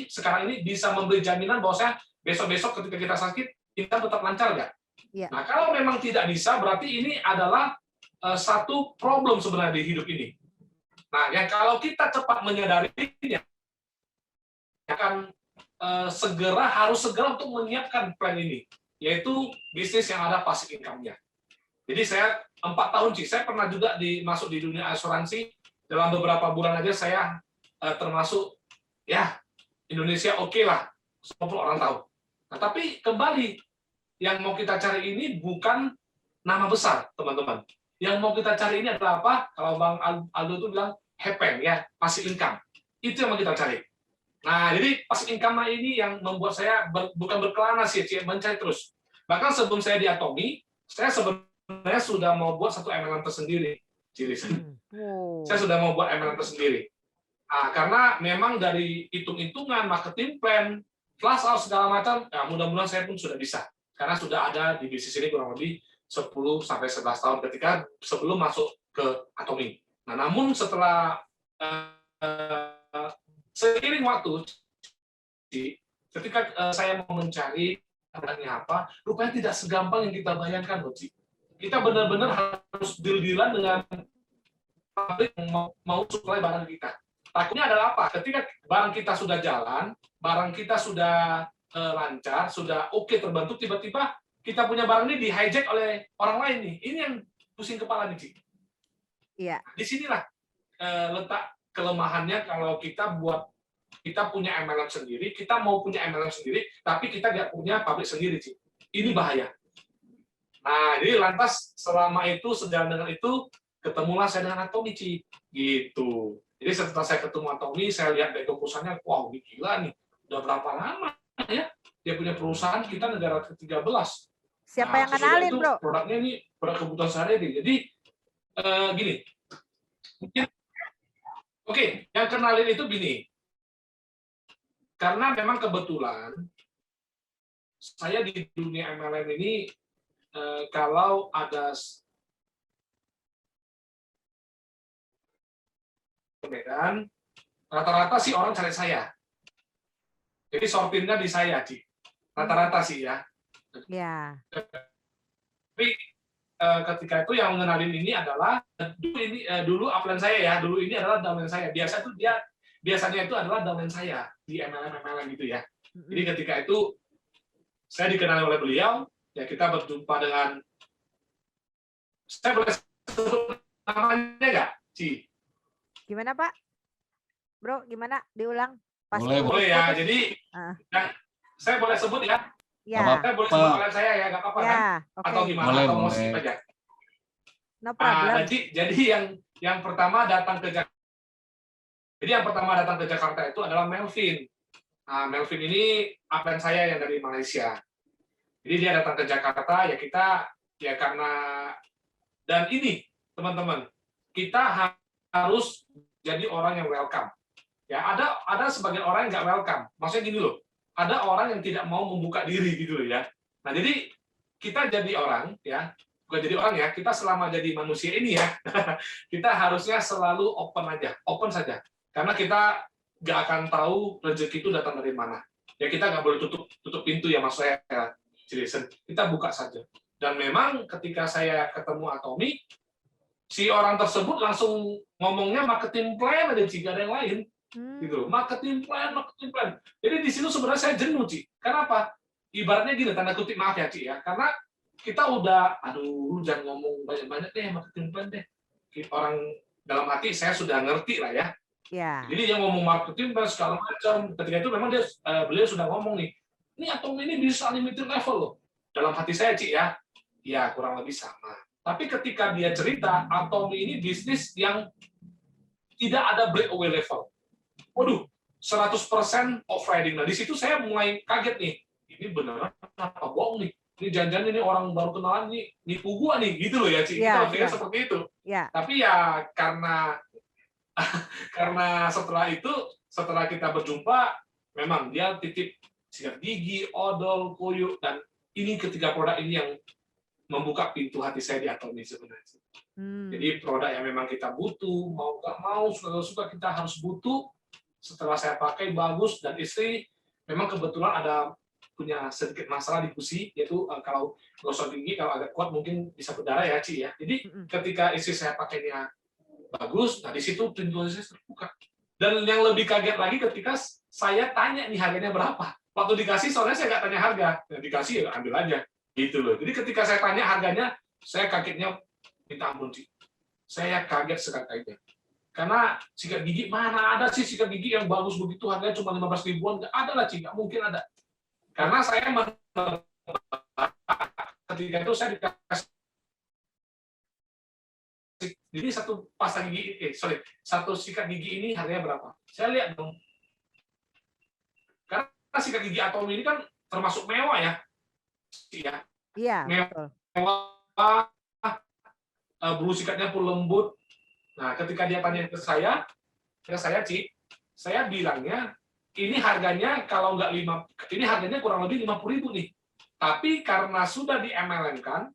sekarang ini bisa memberi jaminan bahwasanya besok-besok ketika kita sakit, kita tetap lancar nggak? Ya. Nah, kalau memang tidak bisa, berarti ini adalah satu problem sebenarnya di hidup ini. Nah, yang kalau kita cepat menyadarinya, akan harus segera untuk menyiapkan plan ini, yaitu bisnis yang ada passive income-nya. Jadi saya 4 tahun sih, saya pernah juga masuk di dunia asuransi. Dalam beberapa bulan aja saya termasuk ya Indonesia oke lah, 90 orang tahu. Nah, tapi kembali yang mau kita cari ini bukan nama besar, teman-teman. Yang mau kita cari ini adalah apa? Kalau Bang Aldo itu bilang happen ya, passive income. Itu yang mau kita cari. Nah, jadi passive income ini yang membuat saya bukan berkelana sih, mencari terus. Bahkan sebelum saya di Atomi, saya sebenarnya sudah mau buat satu MLM tersendiri. Saya sudah mau buat MLM tersendiri. Nah, karena memang dari hitung-hitungan, marketing plan, flash out segala macam, ya mudah-mudahan saya pun sudah bisa. Karena sudah ada di bisnis ini kurang lebih 10-11 tahun ketika sebelum masuk ke Atomi. Nah, namun setelah seiring waktu, ketika saya mau mencari caranya apa, rupanya tidak segampang yang kita bayangkan, loh, Ci. Kita benar-benar harus deal-dealan dengan pabrik yang mau supply barang kita. Takutnya adalah apa? Ketika barang kita sudah jalan, barang kita sudah lancar, sudah oke terbentuk, tiba-tiba kita punya barang ini di-hijack oleh orang lain nih. Ini yang pusing kepala nih, Ci. Iya. Disinilah letak kelemahannya kalau kita punya MLM sendiri, kita mau punya MLM sendiri, tapi kita nggak punya pabrik sendiri, Ci. Ini bahaya. Nah, jadi lantas selama itu, sejalan dengan itu, ketemulah saya dengan Atomi, Ci. Gitu. Jadi setelah saya ketemu Atomi, saya lihat dari perusahaannya, wow, ini gila nih. Udah berapa lama ya? Dia punya perusahaan, kita negara ke-13. Siapa yang kenalin, Bro? Produknya ini produk kebutuhan sehari-hari. Jadi, gini. Oke, yang kenalin itu gini. Karena memang kebetulan saya di dunia MLM ini kalau ada Medan, rata-rata sih orang cari saya. Jadi sortirnya di saya, Ci. Rata-rata sih ya. Ya. Tapi ketika itu yang mengenalin ini adalah dulu upline saya ya, dulu ini adalah downline saya. Biasanya itu adalah downline saya di MLM gitu ya. Jadi ketika itu saya dikenal oleh beliau, ya kita berjumpa dengan, saya boleh sebut namanya nggak, Ci? Gimana, Pak? Bro, gimana? Diulang. Boleh ya. Jadi saya boleh sebut ya. Ya. Saya boleh sebut kalian saya ya, nggak apa-apa kan? Atau gimana? Boleh, atau mau boleh. skip aja. No problem. Jadi yang pertama datang ke Jakarta. Jadi yang pertama datang ke Jakarta itu adalah Melvin. Nah, Melvin ini upline saya yang dari Malaysia. Jadi dia datang ke Jakarta, ya kita ya karena, dan ini teman-teman, kita harus jadi orang yang welcome. Ya ada sebagian orang yang nggak welcome. Maksudnya gini loh, ada orang yang tidak mau membuka diri gitu loh ya. Nah jadi kita jadi orang ya, bukan jadi orang ya, kita selama jadi manusia ini ya, kita harusnya selalu open saja. Karena kita nggak akan tahu rezeki itu datang dari mana. Ya kita nggak boleh tutup pintu ya, Mas saya, Jason. Kita buka saja. Dan memang ketika saya ketemu Atomi, si orang tersebut langsung ngomongnya marketing plan aja, Ci, gak ada yang lain. Gitu. Marketing plan. Jadi di situ sebenarnya saya jenuh, Ci. Kenapa? Ibaratnya gini, tanda kutip, maaf ya, Ci ya. Karena kita udah, aduh, lu jangan ngomong banyak-banyak deh marketing plan deh. Orang dalam hati saya sudah ngerti lah ya. Ya. Jadi yang ngomong marketing plan segala macam. Ketika itu memang beliau sudah ngomong nih, ini Atomi ini bisa unlimited level loh. Dalam hati saya, Ci ya, ya kurang lebih sama. Tapi ketika dia cerita, Atomi ini bisnis yang tidak ada breakaway level. Waduh, 100% off-riding. Nah, di situ saya mulai kaget nih. Ini beneran apa bohong nih? Ini jangan-jangan ini orang baru kenalan nih, nipu gua nih, gitu loh ya, Ci. Ya, Kita pikir seperti itu. Ya. Tapi ya karena setelah kita berjumpa, memang dia titip sikat gigi, odol, kuyuk, dan ini ketiga produk ini yang membuka pintu hati saya di Atomi sebenarnya. Jadi produk yang memang kita butuh, mau nggak mau, suka-suka kita harus butuh. Setelah saya pakai bagus, dan istri memang kebetulan ada punya sedikit masalah di gusi, yaitu kalau gosok gigi kalau agak kuat mungkin bisa berdarah ya, Ci ya. Jadi ketika istri saya pakainya bagus, nah di situ pintu saya terbuka. Dan yang lebih kaget lagi ketika saya tanya nih harganya berapa. Waktu dikasih soalnya saya nggak tanya harga, yang dikasih ya ambil aja, gitu loh. Jadi ketika saya tanya harganya, saya kagetnya minta ampun, Ci. Saya kaget sekali-kalinya. Karena sikat gigi, mana ada sih sikat gigi yang bagus begitu, harganya cuma 15 ribuan, nggak ada lah, Ci, nggak mungkin ada. Karena saya ketika itu saya dikasih, jadi satu sikat gigi ini harganya berapa? Saya lihat dong. Karena sikat gigi Atomi ini kan termasuk mewah ya. Iya, mewah, bulu sikatnya pun lembut. Nah, ketika dia tanya ke saya, Ci, saya bilangnya, ini harganya kalau nggak ini harganya kurang lebih 50.000 nih. Tapi karena sudah di MLM-kan,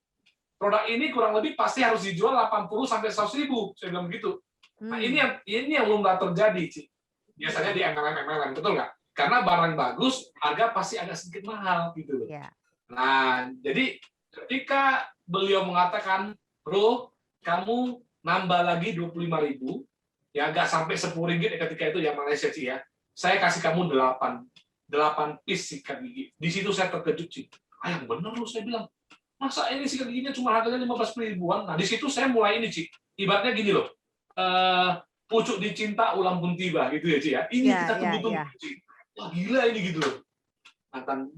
produk ini kurang lebih pasti harus dijual 80 sampai 100.000. Saya bilang begitu. Nah, ini yang belum terjadi, Ci. Biasanya di MLM, betul nggak? Karena barang bagus, harga pasti agak sedikit mahal gitu loh. Ya. Nah, jadi ketika beliau mengatakan, bro, kamu nambah lagi 25.000, ya nggak sampai 10 ringgit ketika itu ya Malaysia, Ci ya. Saya kasih kamu 8 piece sikat gigi. Di situ saya terkejut, Ci. Yang bener lu, saya bilang. Masa ini sikat giginya cuma harganya 15 ribuan? Nah, di situ saya mulai ini, Ci. Ibaratnya gini loh. Pucuk dicinta ulang pun tiba gitu ya, Ci ya. Ini kita tunggu-tunggu, Ci. Wah, gila ini gitu loh.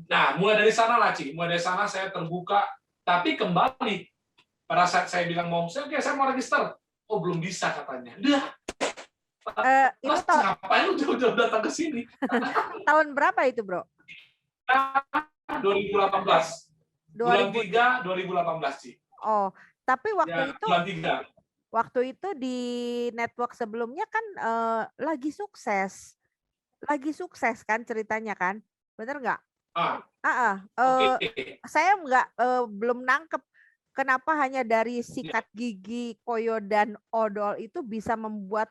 Nah, mulai dari sana lah, Ci. Mulai dari sana saya terbuka. Tapi kembali pada saat saya bilang mau, oke, saya mau register. Oh, belum bisa katanya. Mas, ngapain lu jauh-jauh datang ke sini? Tahun berapa itu, Bro? 2018. Bulan 3 2018, Ci. Oh, tapi waktu itu bulan 3. Waktu itu di network sebelumnya kan lagi sukses kan ceritanya kan, bener nggak? Saya belum nangkep kenapa hanya dari sikat gigi, koyo dan odol itu bisa membuat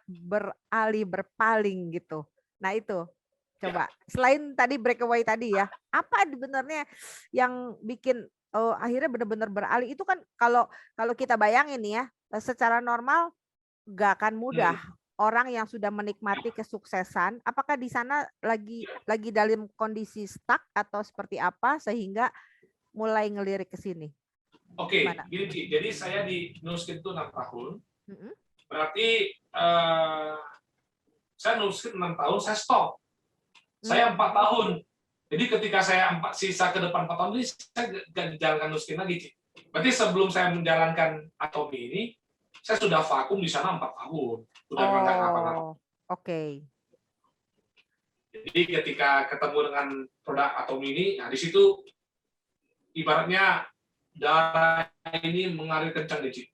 berpaling gitu. Nah itu coba selain tadi breakaway tadi ya, apa sebenarnya yang bikin akhirnya benar-benar beralih itu kan kalau kita bayangin ya, secara normal nggak akan mudah. Orang yang sudah menikmati kesuksesan, apakah di sana lagi dalam kondisi stuck atau seperti apa sehingga mulai ngelirik ke sini? Oke, gini, Ci. Jadi saya di Nuskin itu 6 tahun. Berarti saya Nuskin 6 tahun, saya stop. Saya 4 tahun. Jadi ketika saya sisa ke depan 4 tahun ini, saya nggak menjalankan Nuskin lagi, Ci. Berarti sebelum saya menjalankan Atomi ini, saya sudah vakum di sana 4 tahun. Sudah nggak ngapa-ngapa. Oke. Jadi ketika ketemu dengan produk Atomi ini, nah di situ ibaratnya darah ini mengalir kencang deh, Ci.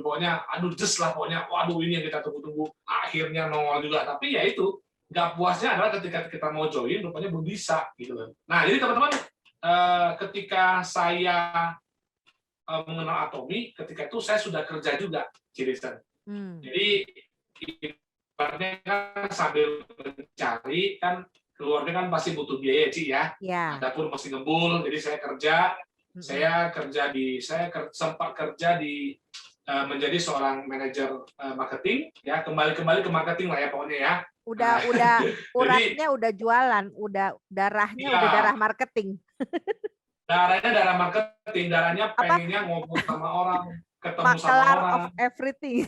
Pokoknya des lah, pokoknya waduh ini yang kita tunggu-tunggu. Akhirnya nongol juga. Tapi ya itu, nggak puasnya adalah ketika kita mau join, rupanya belum bisa gitu kan. Nah, jadi teman-teman, ketika saya mengenal Atomi, ketika itu saya sudah kerja juga, Cirisan. Jadi ibaratnya kan sambil mencari kan keluarga kan pasti butuh biaya, Ci ya. Adapun masih ngebul, jadi saya kerja. Saya sempat kerja di menjadi seorang manajer marketing, ya kembali ke marketing lah ya pokoknya ya. Udah uratnya udah jualan, udah darahnya udah darah marketing. Darahnya darah marketing, darahnya Apa? pengennya ngobrol sama orang, ketemu sama Makelar orang. of everything.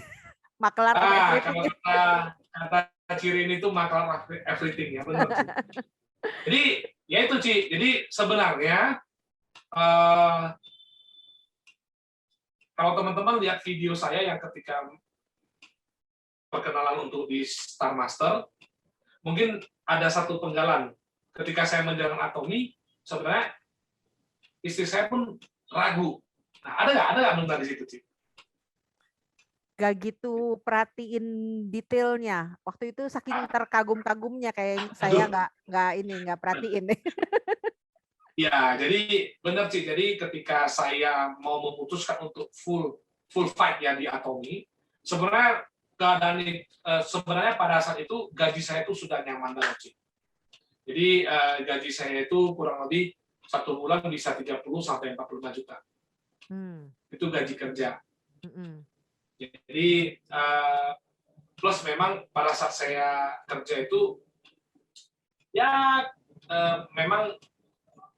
Makelar of everything. Kalau kata Cirin itu makelar of everything ya, benar. Jadi ya itu Ci. Jadi sebenarnya kalau teman-teman lihat video saya yang ketika perkenalan untuk di Star Master, mungkin ada satu penggalan. Ketika saya menjalankan Atomi, sebenarnya istri saya pun ragu. Nah, ada nggak benar di situ, Ci? Gak gitu perhatiin detailnya. Waktu itu saking terkagum-kagumnya kayaknya saya nggak perhatiin. Ya, jadi benar Ci. Jadi ketika saya mau memutuskan untuk full fight ya di Atomi, sebenarnya keadaan sebenarnya pada saat itu gaji saya itu sudah nyaman banget Ci. Jadi gaji saya itu kurang lebih 1 bulan bisa 30 sampai 45 juta. Itu gaji kerja. Jadi plus memang pada saat saya kerja itu ya memang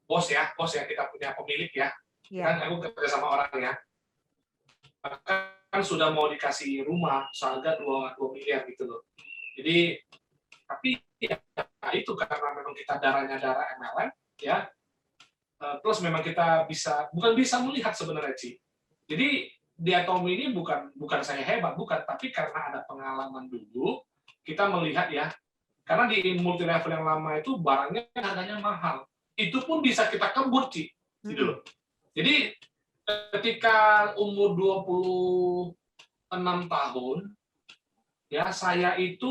bos ya kita punya pemilik ya. Kan aku kerja sama orang ya. Kan sudah mau dikasih rumah seharga 2 miliar gitu loh. Jadi tapi ya itu karena memang kita darahnya darah MLM ya. Plus memang kita bukan bisa melihat sebenarnya Ci. Jadi di Atomi ini bukan saya hebat, bukan, tapi karena ada pengalaman dulu, kita melihat ya, karena di multi level yang lama itu barangnya harganya mahal. Itu pun bisa kita kebut, Ci. Gitu loh. Jadi ketika umur 26 tahun, ya saya itu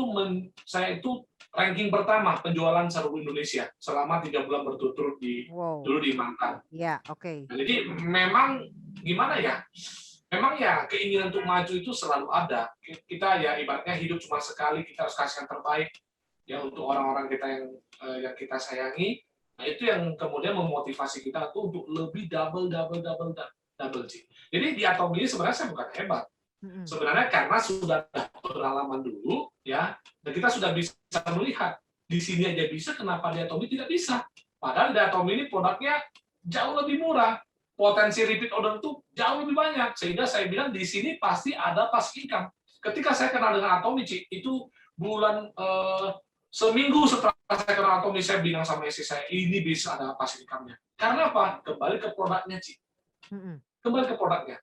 ranking pertama penjualan seluruh Indonesia selama 3 bulan berturut-turut dulu di Mantan. Ya, oke. Nah, jadi memang gimana ya? Memang ya keinginan untuk maju itu selalu ada. Kita ya ibaratnya hidup cuma sekali, kita harus kasih yang terbaik ya untuk orang-orang kita yang kita sayangi. Nah itu yang kemudian memotivasi kita tuh untuk lebih double. Jadi di Atomi ini sebenarnya saya bukan hebat. Sebenarnya karena sudah pengalaman dulu ya, dan kita sudah bisa melihat di sini aja bisa, kenapa di Atomi tidak bisa? Padahal di Atomi ini produknya jauh lebih murah. Potensi repeat order itu jauh lebih banyak, sehingga saya bilang di sini pasti ada passive income. Ketika saya kenal dengan Atomi, itu bulan seminggu setelah saya kenal Atomi, saya bilang sama istri saya, ini bisa ada passive income-nya. Karena apa? Kembali ke produknya, Ci. Kembali ke produknya.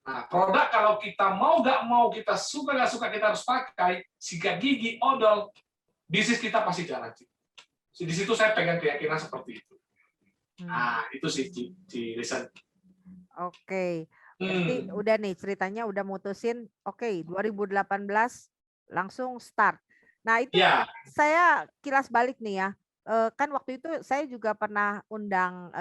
Nah, produk kalau kita mau nggak mau, kita suka nggak suka, kita harus pakai, sikat gigi, odol, bisnis kita pasti jalan, Ci. Di situ saya pegang keyakinan seperti itu. Nah, itu sih di Listen. Oke. Berarti udah nih ceritanya udah mutusin, oke, 2018 langsung start. Nah, itu saya kilas balik nih ya. Kan waktu itu saya juga pernah undang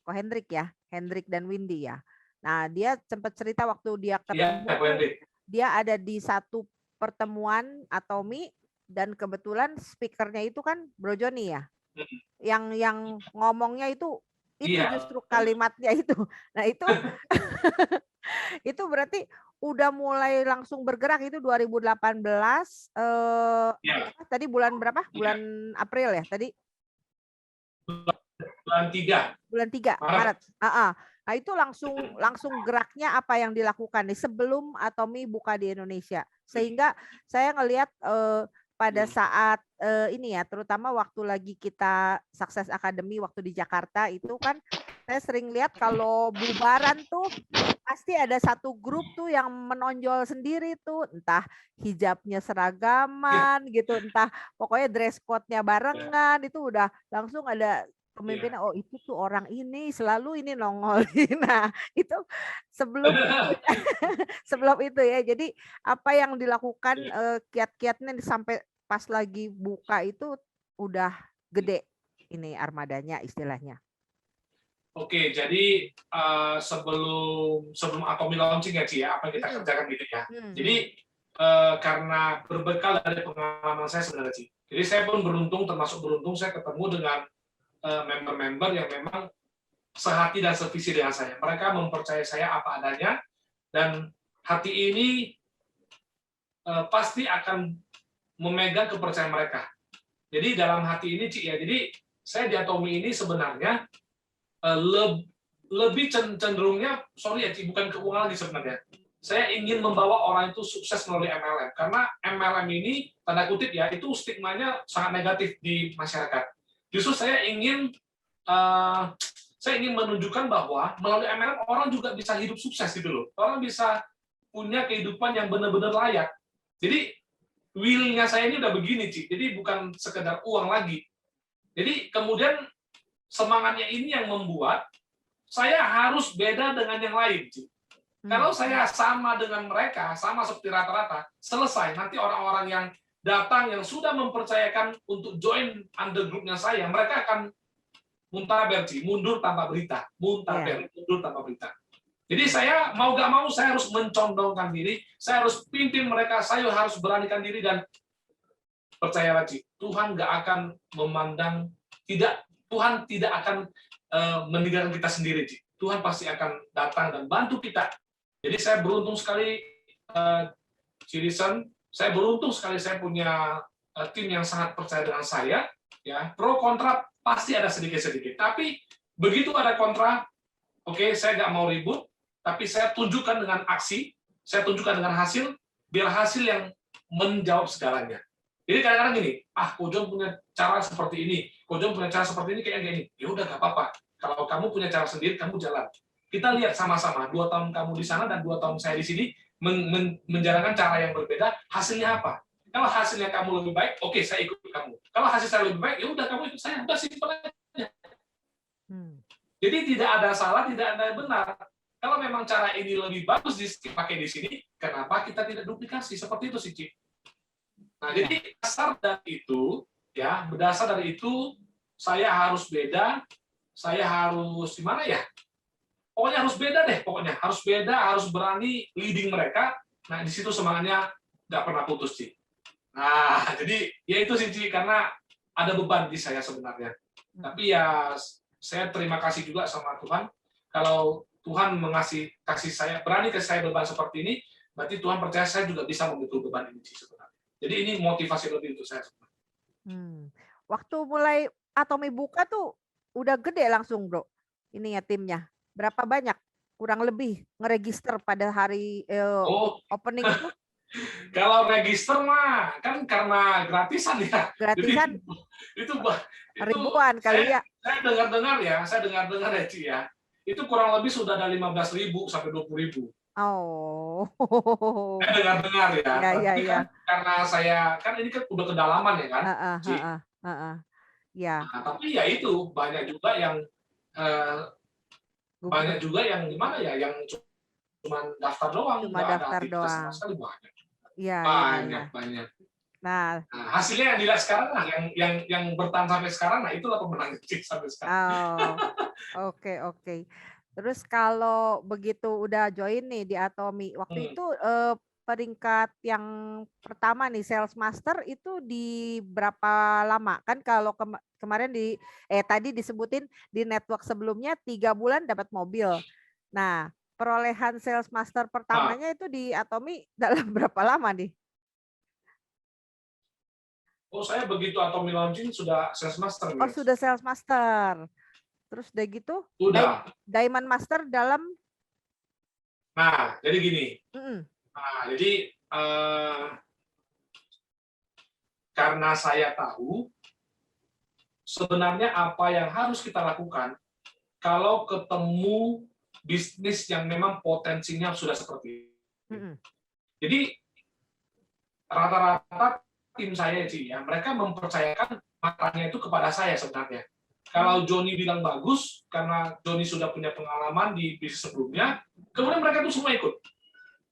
Ko Hendrik ya, Hendrik dan Windy ya. Nah, dia sempat cerita waktu dia ketemu, dia ada di satu pertemuan Atomi dan kebetulan speakernya itu kan Bro Joni ya. Yang ngomongnya itu justru kalimatnya itu. Nah, itu itu berarti udah mulai langsung bergerak itu 2018 tadi bulan berapa? Bulan April ya tadi? Bulan 3 Maret. Nah, itu langsung geraknya apa yang dilakukan nih sebelum Atomi buka di Indonesia. Sehingga saya ngelihat pada saat ini ya, terutama waktu lagi kita Success Academy waktu di Jakarta itu kan saya sering lihat kalau bubaran tuh pasti ada satu grup tuh yang menonjol sendiri tuh, entah hijabnya seragaman gitu, entah pokoknya dress code-nya barengan, itu udah langsung ada pemimpinnya, oh itu tuh orang ini selalu ini nongol. Nah, itu sebelum itu ya. Jadi apa yang dilakukan kiat-kiatnya sampai pas lagi buka itu udah gede ini armadanya istilahnya. Oke, jadi sebelum Atomi launching ya Ci ya, apa yang kita kerjakan gitu ya. Jadi karena berbekal dari pengalaman saya sebenarnya Ci. Jadi saya pun termasuk beruntung saya ketemu dengan member-member yang memang sehati dan sevisi dengan saya. Mereka mempercayai saya apa adanya, dan hati ini pasti akan memegang kepercayaan mereka. Jadi dalam hati ini, Ci, ya, jadi saya di Atomi ini sebenarnya lebih cenderungnya, sorry ya, Ci, bukan keuangan lagi sebenarnya. Saya ingin membawa orang itu sukses melalui MLM, karena MLM ini tanda kutip ya, itu stigmanya sangat negatif di masyarakat. Justru saya ingin menunjukkan bahwa melalui MLM orang juga bisa hidup sukses gitu loh. Orang bisa punya kehidupan yang benar-benar layak. Jadi will-nya saya ini udah begini, Ci. Jadi bukan sekedar uang lagi. Jadi kemudian semangatnya ini yang membuat saya harus beda dengan yang lain, Ci. Kalau saya sama dengan mereka, sama seperti rata-rata, selesai. Nanti orang-orang yang datang, yang sudah mempercayakan untuk join under group-nya saya, mereka akan muntaber, Ci, mundur tanpa berita. Muntaber, mundur tanpa berita. Jadi saya mau gak mau, saya harus mencondongkan diri, saya harus pimpin mereka, saya harus beranikan diri, dan percayalah, Ci, Tuhan gak akan memandang, Tuhan tidak akan meninggalkan kita sendiri, Ci. Tuhan pasti akan datang dan bantu kita. Jadi saya beruntung sekali, Citizen, saya beruntung sekali saya punya tim yang sangat percaya dengan saya. Ya, pro kontra pasti ada sedikit-sedikit. Tapi begitu ada kontra, oke, saya nggak mau ribut, tapi saya tunjukkan dengan aksi, saya tunjukkan dengan hasil, biar hasil yang menjawab segalanya. Jadi kadang-kadang gini, Ko Jon punya cara seperti ini, Ko Jon punya cara seperti ini, kayak gini. Ya udah, nggak apa-apa. Kalau kamu punya cara sendiri, kamu jalan. Kita lihat sama-sama, 2 tahun kamu di sana dan 2 tahun saya di sini, menjalankan cara yang berbeda, hasilnya apa? Kalau hasilnya kamu lebih baik, oke, saya ikut kamu. Kalau hasil saya lebih baik, ya udah kamu ikut saya, udah simpel aja. Jadi tidak ada salah, tidak ada benar. Kalau memang cara ini lebih bagus dipakai di sini, kenapa kita tidak duplikasi? Seperti itu sih, Ci. Nah, jadi berdasar dari itu, saya harus beda, saya harus gimana ya? Pokoknya harus beda deh, harus beda, harus berani leading mereka. Nah, di situ semangatnya nggak pernah putus, Ci. Nah, jadi ya itu sih, Ci, karena ada beban di saya sebenarnya. Tapi ya saya terima kasih juga sama Tuhan. Kalau Tuhan kasih saya, berani kasih saya beban seperti ini, berarti Tuhan percaya saya juga bisa memikul beban ini, Ci, sebenarnya. Jadi ini motivasi lebih untuk saya. Waktu mulai Atomi buka tuh udah gede langsung, Bro. Ini ya timnya. Berapa banyak? Kurang lebih ngeregister pada hari opening itu? Kalau register mah kan karena gratisan ya. Gratisan? Jadi, itu ribuan kali ya. Saya dengar-dengar ya, Ci ya. Itu kurang lebih sudah ada 15.000 sampai 20.000. Oh. Saya dengar ya. Ya. Karena saya kan ini kan udah kedalaman ya kan. Ya. Nah, tapi ya itu banyak juga yang gimana ya, yang cuma daftar doang, cuma daftar doang. Sekali banyak. Ya, Banyak. Nah, hasilnya yang dilihat sekarang lah, yang bertahan sampai sekarang, nah itulah pemenang sampai sekarang. Oke. Terus kalau begitu udah join nih di Atomi, waktu itu peringkat yang pertama nih Sales Master itu di berapa lama? Kan kalau kemarin tadi disebutin di network sebelumnya 3 bulan dapat mobil. Nah, perolehan Sales Master pertamanya itu di Atomi dalam berapa lama nih? Saya begitu Atomi launching sudah Sales Master. Sudah Sales Master. Terus udah gitu? Udah. Diamond Master dalam? Nah, jadi gini. Karena saya tahu sebenarnya apa yang harus kita lakukan kalau ketemu bisnis yang memang potensinya sudah seperti ini. Jadi rata-rata tim saya, Ci, ya, mereka mempercayakan matanya itu kepada saya sebenarnya. Kalau Joni bilang bagus, karena Joni sudah punya pengalaman di bisnis sebelumnya, kemudian mereka itu semua ikut.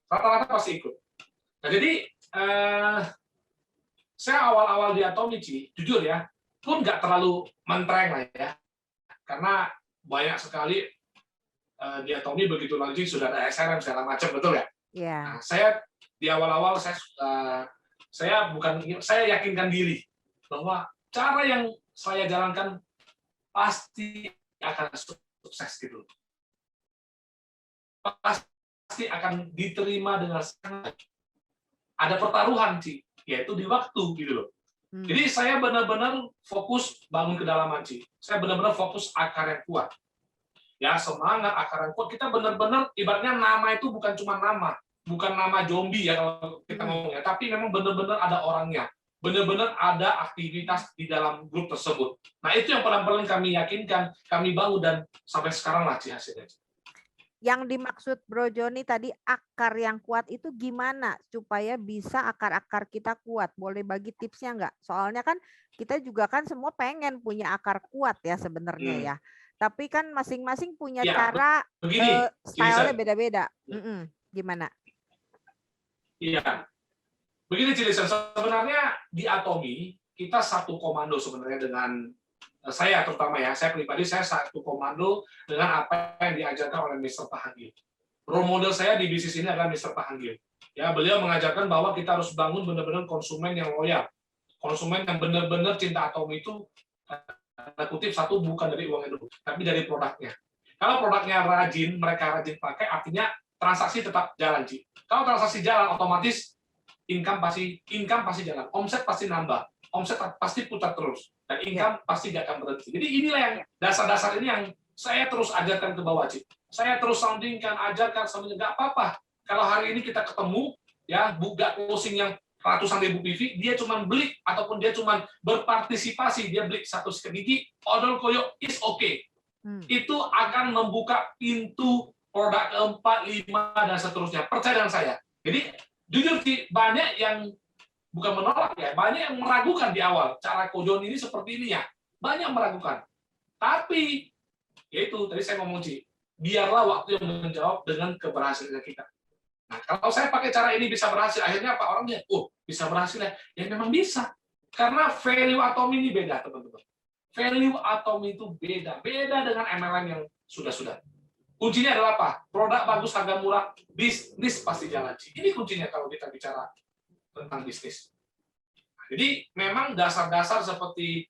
Rata-rata pasti ikut. Nah, jadi saya awal-awal di Atomi, Ci, jujur ya, pun nggak terlalu mentereng lah ya, karena banyak sekali di Atomi begitu launching sudah ada SRM segala macam, betul ya? Yeah. Nah, saya di awal-awal saya yakinkan diri bahwa cara yang saya jalankan pasti akan sukses gitu. Pasti akan diterima dengan sangat. Ada pertaruhan, Ci, yaitu di waktu gitu loh. Jadi saya benar-benar fokus bangun kedalaman, Ci. Saya benar-benar fokus akar yang kuat. ya semangat, akar yang kuat. Kita benar-benar ibaratnya nama itu bukan cuma nama, bukan nama zombie ya kalau kita ngomongnya, tapi memang benar-benar ada orangnya, benar-benar ada aktivitas di dalam grup tersebut. Nah itu yang pelan-pelan kami yakinkan, kami bangun dan sampai sekarang lah hasilnya. Yang dimaksud Bro Joni tadi akar yang kuat itu gimana supaya bisa akar-akar kita kuat? Boleh bagi tipsnya nggak? Soalnya kan kita juga kan semua pengen punya akar kuat ya sebenarnya ya. Tapi kan masing-masing punya cara, begini, stylenya beda-beda. Gimana? Iya, begini Cilisen, sebenarnya di Atomi kita satu komando sebenarnya dengan saya terutama ya, saya pribadi saya satu komando dengan apa yang diajarkan oleh Mr. Pahangil. Role model saya di bisnis ini adalah Mr. Pahangil. Ya, beliau mengajarkan bahwa kita harus bangun benar-benar konsumen yang loyal, konsumen yang benar-benar cinta Atomi itu tanda kutip satu bukan dari uangnya dulu, tapi dari produknya. Kalau produknya rajin, mereka rajin pakai, artinya transaksi tetap jalan, Ci. Kalau transaksi jalan, otomatis income pasti jalan, omset pasti nambah, omset pasti putar terus, dan income pasti nggak akan berhenti. Jadi inilah yang dasar-dasar ini yang saya terus ajarkan ke bawah, Ci. Saya terus soundingkan, ajarkan, soundingkan, nggak apa-apa. Kalau hari ini kita ketemu, ya, buka closing yang ratusan ribu PV, dia cuma beli ataupun dia cuma berpartisipasi, dia beli satu sikat gigi, odol koyo is okay. Itu akan membuka pintu produk keempat, 5, dan seterusnya. Percaya dengan saya. Jadi jujur sih, banyak yang bukan menolak ya, banyak yang meragukan di awal cara Kojon ini seperti ini ya, banyak meragukan. Tapi yaitu tadi saya ngomong sih, biarlah waktu yang menjawab dengan keberhasilan kita. Nah, kalau saya pakai cara ini bisa berhasil, akhirnya apa orangnya? Oh, bisa berhasil ya? Ya memang bisa. Karena value Atomi ini beda, teman-teman. Value Atomi itu beda dengan MLM yang sudah-sudah. Kuncinya adalah apa? Produk bagus, harga murah, bisnis pasti jalan. Ini kuncinya kalau kita bicara tentang bisnis. Jadi memang dasar-dasar seperti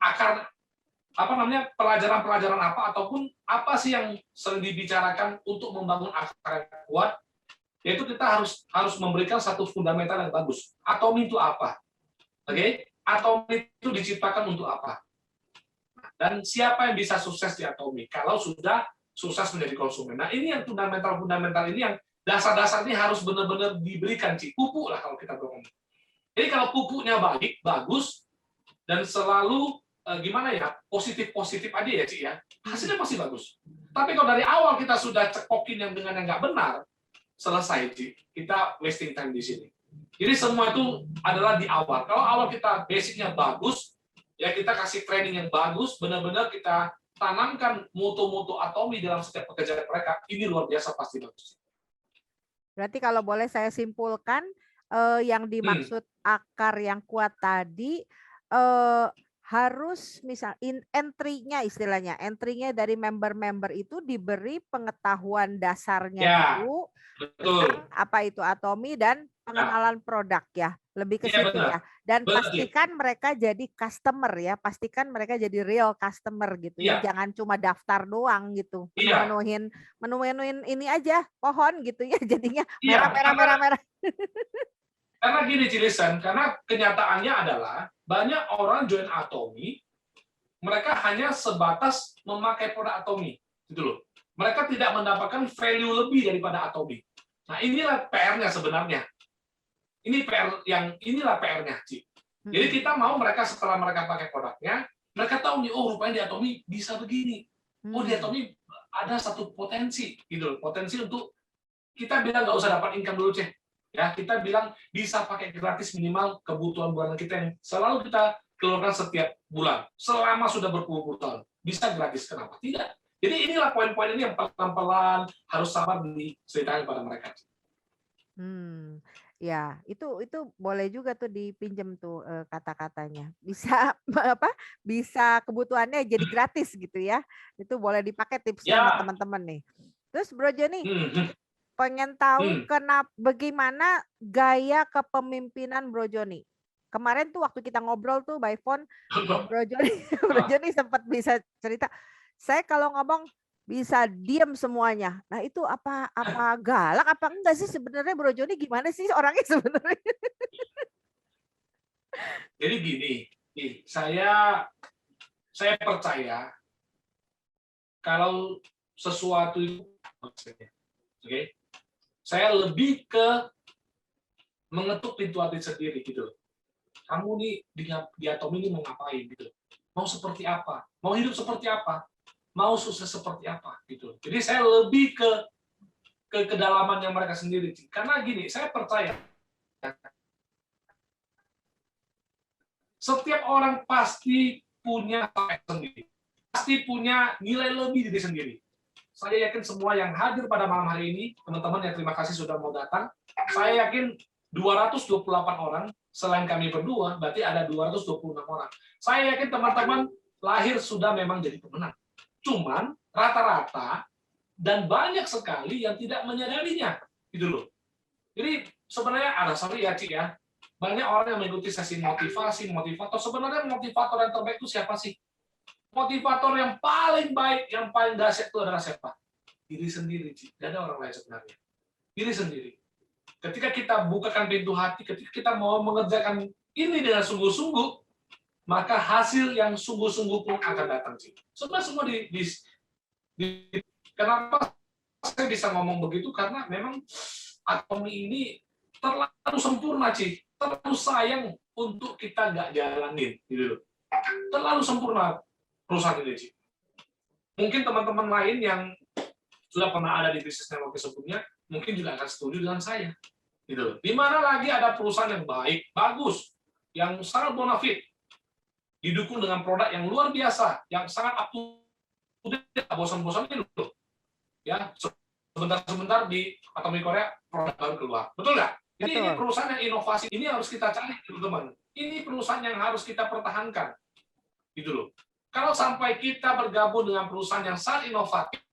akar pelajaran-pelajaran apa ataupun apa sih yang sering dibicarakan untuk membangun akar yang kuat, yaitu kita harus memberikan satu fundamental yang bagus. Atomi itu apa? Oke? Atomi itu diciptakan untuk apa? Dan siapa yang bisa sukses di Atomi kalau sudah sukses menjadi konsumen? Nah, ini yang fundamental ini yang dasar-dasar ini harus benar-benar diberikan, Ci. Pupuk lah kalau kita ngomong. Jadi kalau pupuknya baik, bagus, dan selalu gimana ya, positif aja ya, Ci, ya, hasilnya pasti bagus. Tapi kalau dari awal kita sudah cekokin yang dengan yang nggak benar, selesai, Ci. Kita wasting time di sini. Jadi semua itu adalah di awal. Kalau awal kita basicnya bagus, ya kita kasih training yang bagus, benar-benar kita tanamkan mutu-mutu Atomi dalam setiap pekerjaan mereka, ini luar biasa pasti bagus. Berarti kalau boleh saya simpulkan, yang dimaksud akar yang kuat tadi harus misal entry-nya istilahnya, entry-nya dari member-member itu diberi pengetahuan dasarnya dulu tentang apa itu Atomi dan pengenalan produk ya, lebih ke situ ya. Dan pastikan mereka jadi customer ya, pastikan mereka jadi real customer gitu ya, jangan cuma daftar doang gitu, menuhin ini aja pohon gitu ya, jadinya merah. Karena gini Cilisan, karena kenyataannya adalah banyak orang join Atomi, mereka hanya sebatas memakai produk Atomi, gitu loh. Mereka tidak mendapatkan value lebih daripada Atomi. Nah, inilah PR-nya sebenarnya. Inilah PR-nya, Ci. Jadi kita mau mereka setelah mereka pakai produknya, mereka tahu nih, oh rupanya di Atomi bisa begini. Oh di Atomi ada satu potensi, gitu loh. Potensi untuk kita bilang nggak usah dapat income dulu, Cek. Ya, kita bilang bisa pakai gratis minimal kebutuhan bulanan kita yang selalu kita keluarkan setiap bulan. Selama sudah berpuluh-puluh tahun. Bisa gratis, kenapa? Tidak. Jadi inilah poin-poin ini yang pelan-pelan harus sabar diceritakan pada mereka. Ya, itu boleh juga tuh dipinjam tuh kata-katanya. Bisa kebutuhannya jadi gratis gitu ya. Itu boleh dipakai tipsnya teman-teman nih. Terus Bro Joni, pengen tahu bagaimana gaya kepemimpinan Bro Joni. Kemarin tuh waktu kita ngobrol tuh by phone, Bro Joni sempat bisa cerita. Saya kalau ngomong bisa diam semuanya. Nah itu apa galak apa enggak sih sebenarnya Bro Joni, gimana sih orangnya sebenarnya? Jadi gini, saya percaya kalau sesuatu itu, oke, saya lebih ke mengetuk pintu hati sendiri gitu. Kamu nih di Atom ini mau ngapain gitu? Mau seperti apa? Mau hidup seperti apa? Mau sukses seperti apa gitu. Jadi saya lebih ke kedalamannya mereka sendiri. Karena gini, saya percaya setiap orang pasti punya sendiri, pasti punya nilai lebih diri sendiri. Saya yakin semua yang hadir pada malam hari ini, teman-teman yang terima kasih sudah mau datang. Saya yakin 228 orang, selain kami berdua, berarti ada 226 orang. Saya yakin teman-teman lahir sudah memang jadi pemenang. Cuman rata-rata dan banyak sekali yang tidak menyadarinya, gitu loh. Jadi sebenarnya ada, sorry ya Cik ya, banyak orang yang mengikuti sesi motivasi, motivator. Sebenarnya motivator yang terbaik itu siapa sih? Motivator yang paling baik, yang paling dahsyat itu adalah siapa? Diri sendiri, Cik. Tidak ada orang lain sebenarnya. Diri sendiri. Ketika kita bukakan pintu hati, ketika kita mau mengerjakan ini dengan sungguh-sungguh, maka hasil yang sungguh-sungguh pun akan datang, Cik. Sebenarnya semua kenapa saya bisa ngomong begitu? Karena memang Atom ini terlalu sempurna, Ci. Terlalu sayang untuk kita nggak jalanin, gitu loh. Terlalu sempurna perusahaan ini, Ci. Mungkin teman-teman lain yang sudah pernah ada di bisnis network sebelumnya, mungkin juga akan setuju dengan saya, gitu loh. Di mana lagi ada perusahaan yang baik, bagus, yang sangat bonafit, didukung dengan produk yang luar biasa, yang sangat up to date, bosan-bosannya loh. Ya, sebentar-sebentar di Atomic Korea produk baru keluar. Betul nggak? Jadi ini perusahaan yang inovasi, ini harus kita cari, teman-teman. Ini perusahaan yang harus kita pertahankan. Gitu loh. Kalau sampai kita bergabung dengan perusahaan yang sangat inovatif,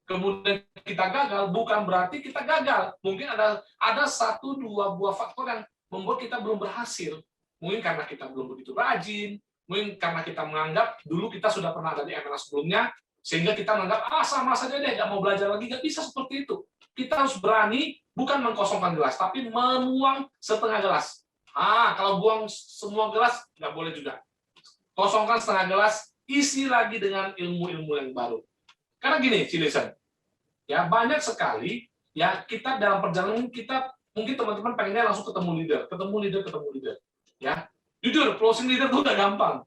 kemudian kita gagal, bukan berarti kita gagal. Mungkin ada 1-2 buah faktor yang membuat kita belum berhasil. Mungkin karena kita belum begitu rajin, mungkin karena kita menganggap dulu kita sudah pernah ada di MLA sebelumnya, sehingga kita menganggap, sama saja deh, nggak mau belajar lagi. Nggak bisa seperti itu. Kita harus berani, bukan mengkosongkan gelas, tapi menuang setengah gelas. Kalau buang semua gelas, nggak boleh juga. Kosongkan setengah gelas, isi lagi dengan ilmu-ilmu yang baru. Karena gini, Cilisan, ya banyak sekali, ya kita dalam perjalanan kita, mungkin teman-teman pengennya langsung ketemu leader. Ya, jujur, closing leader itu nggak gampang.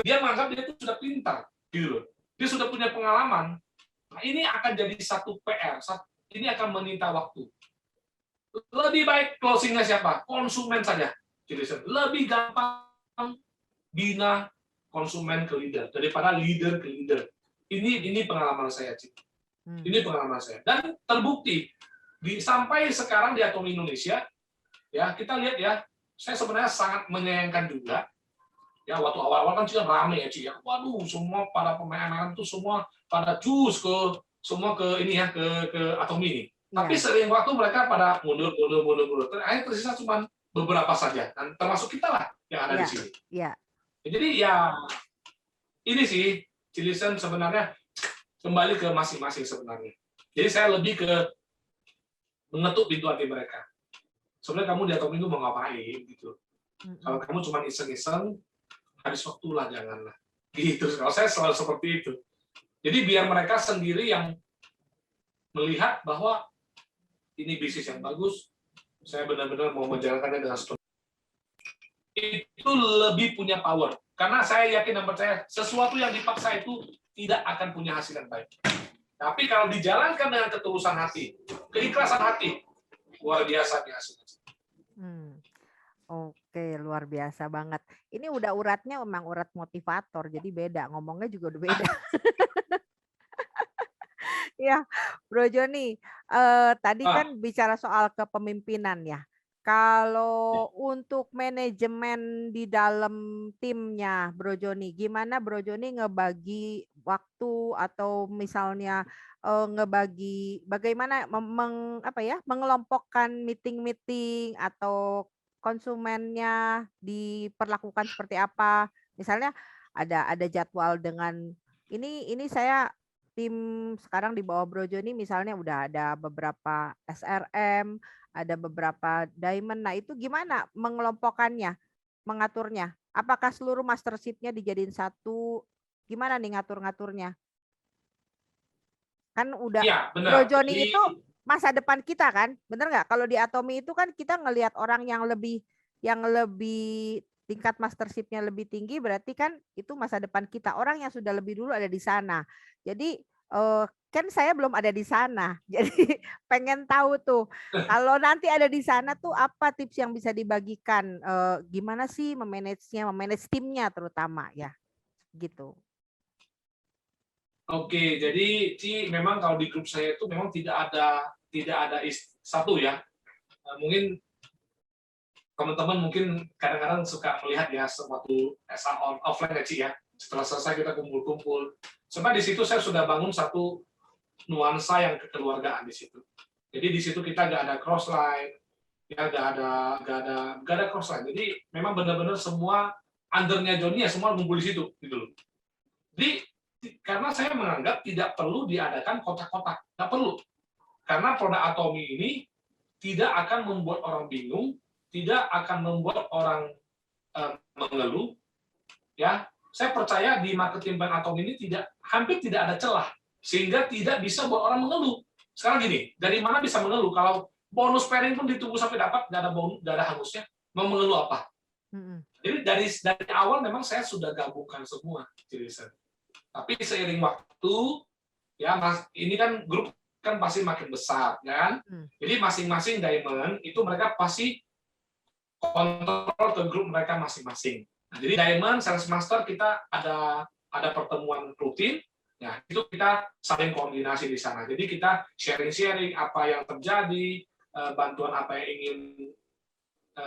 Dia menganggap dia itu sudah pintar, gitu loh. Dia sudah punya pengalaman. Nah, ini akan jadi satu PR. Ini akan meminta waktu. Lebih baik closingnya siapa? Konsumen saja. Lebih gampang bina konsumen ke leader daripada leader ke leader. Ini pengalaman saya, Cik. Ini pengalaman saya. Dan terbukti sampai sekarang di Atom Indonesia, ya kita lihat ya, saya sebenarnya sangat menyayangkan juga. Ya, waktu awal-awal kan juga rame ya, Ci. Waduh, semua para pemain MLM itu semua pada cus ke Atom ini. Ya. Tapi sering waktu mereka pada mundur. Akhirnya tersisa cuma beberapa saja, dan termasuk kita lah yang ada di sini. Ya. Jadi ya ini sih, Cilisan sebenarnya kembali ke masing-masing sebenarnya. Jadi saya lebih ke mengetuk pintu hati mereka. Sebenarnya kamu di Atom itu mau ngapain gitu. Kalau kamu cuma iseng-iseng, habis waktu lah, janganlah. Gitu. Kalau saya selalu seperti itu. Jadi biar mereka sendiri yang melihat bahwa ini bisnis yang bagus, saya benar-benar mau menjalankannya dengan sepenuhnya. Itu lebih punya power. Karena saya yakin dan percaya sesuatu yang dipaksa itu tidak akan punya hasil yang baik. Tapi kalau dijalankan dengan ketulusan hati, keikhlasan hati, luar biasa hasilnya. Oke, luar biasa banget. Ini udah uratnya memang urat motivator, jadi beda. Ngomongnya juga udah beda. Ya, Bro Joni, tadi kan bicara soal kepemimpinan ya. Kalau untuk manajemen di dalam timnya, Bro Joni, gimana Bro Joni ngebagi waktu atau misalnya ngebagi bagaimana mengelompokkan meeting-meeting atau konsumennya diperlakukan seperti apa? Misalnya ada jadwal dengan ini saya tim sekarang di bawah Bro Joni misalnya udah ada beberapa SRM, ada beberapa diamond. Nah, itu gimana mengelompokkannya? mengaturnya? Apakah seluruh mastership-nya dijadiin satu? Gimana nih ngatur-ngaturnya? Kan udah Iya, benar. Bro Joni Jadi, itu masa depan kita kan, bener nggak? Kalau di Atomi itu kan kita ngelihat orang yang lebih tingkat mastership-nya lebih tinggi, berarti kan itu masa depan kita. Orang yang sudah lebih dulu ada di sana. Jadi kan saya belum ada di sana, jadi pengen tahu tuh kalau nanti ada di sana tuh apa tips yang bisa dibagikan? Gimana sih memanage timnya terutama ya, gitu. oke, jadi Ci, memang kalau di grup saya itu memang tidak ada satu ya. Mungkin teman-teman mungkin kadang-kadang suka melihat ya suatu offline ya Ci ya. Setelah selesai kita kumpul-kumpul. Cuma di situ saya sudah bangun satu nuansa yang kekeluargaan di situ. Jadi di situ kita nggak ada cross line, ya nggak ada cross line. Jadi memang benar-benar semua undernya Joni ya semua ngumpul di situ gitu loh. Jadi karena saya menganggap tidak perlu diadakan kotak-kotak, nggak perlu. Karena produk Atomi ini tidak akan membuat orang bingung, tidak akan membuat orang mengeluh. Ya, saya percaya di marketing brand Atomi ini hampir tidak ada celah, sehingga tidak bisa buat orang mengeluh. Sekarang gini, dari mana bisa mengeluh? Kalau bonus pairing pun ditunggu sampai dapat, nggak ada hangusnya, mau mengeluh apa? Jadi dari awal memang saya sudah gabungkan semua, tapi seiring waktu, ya Mas, ini kan grup kan pasti makin besar, kan? Jadi masing-masing diamond itu mereka pasti kontrol ke grup mereka masing-masing. Nah, jadi diamond sales master kita ada pertemuan rutin, ya itu kita saling koordinasi di sana. Jadi kita sharing-sharing apa yang terjadi, bantuan apa yang ingin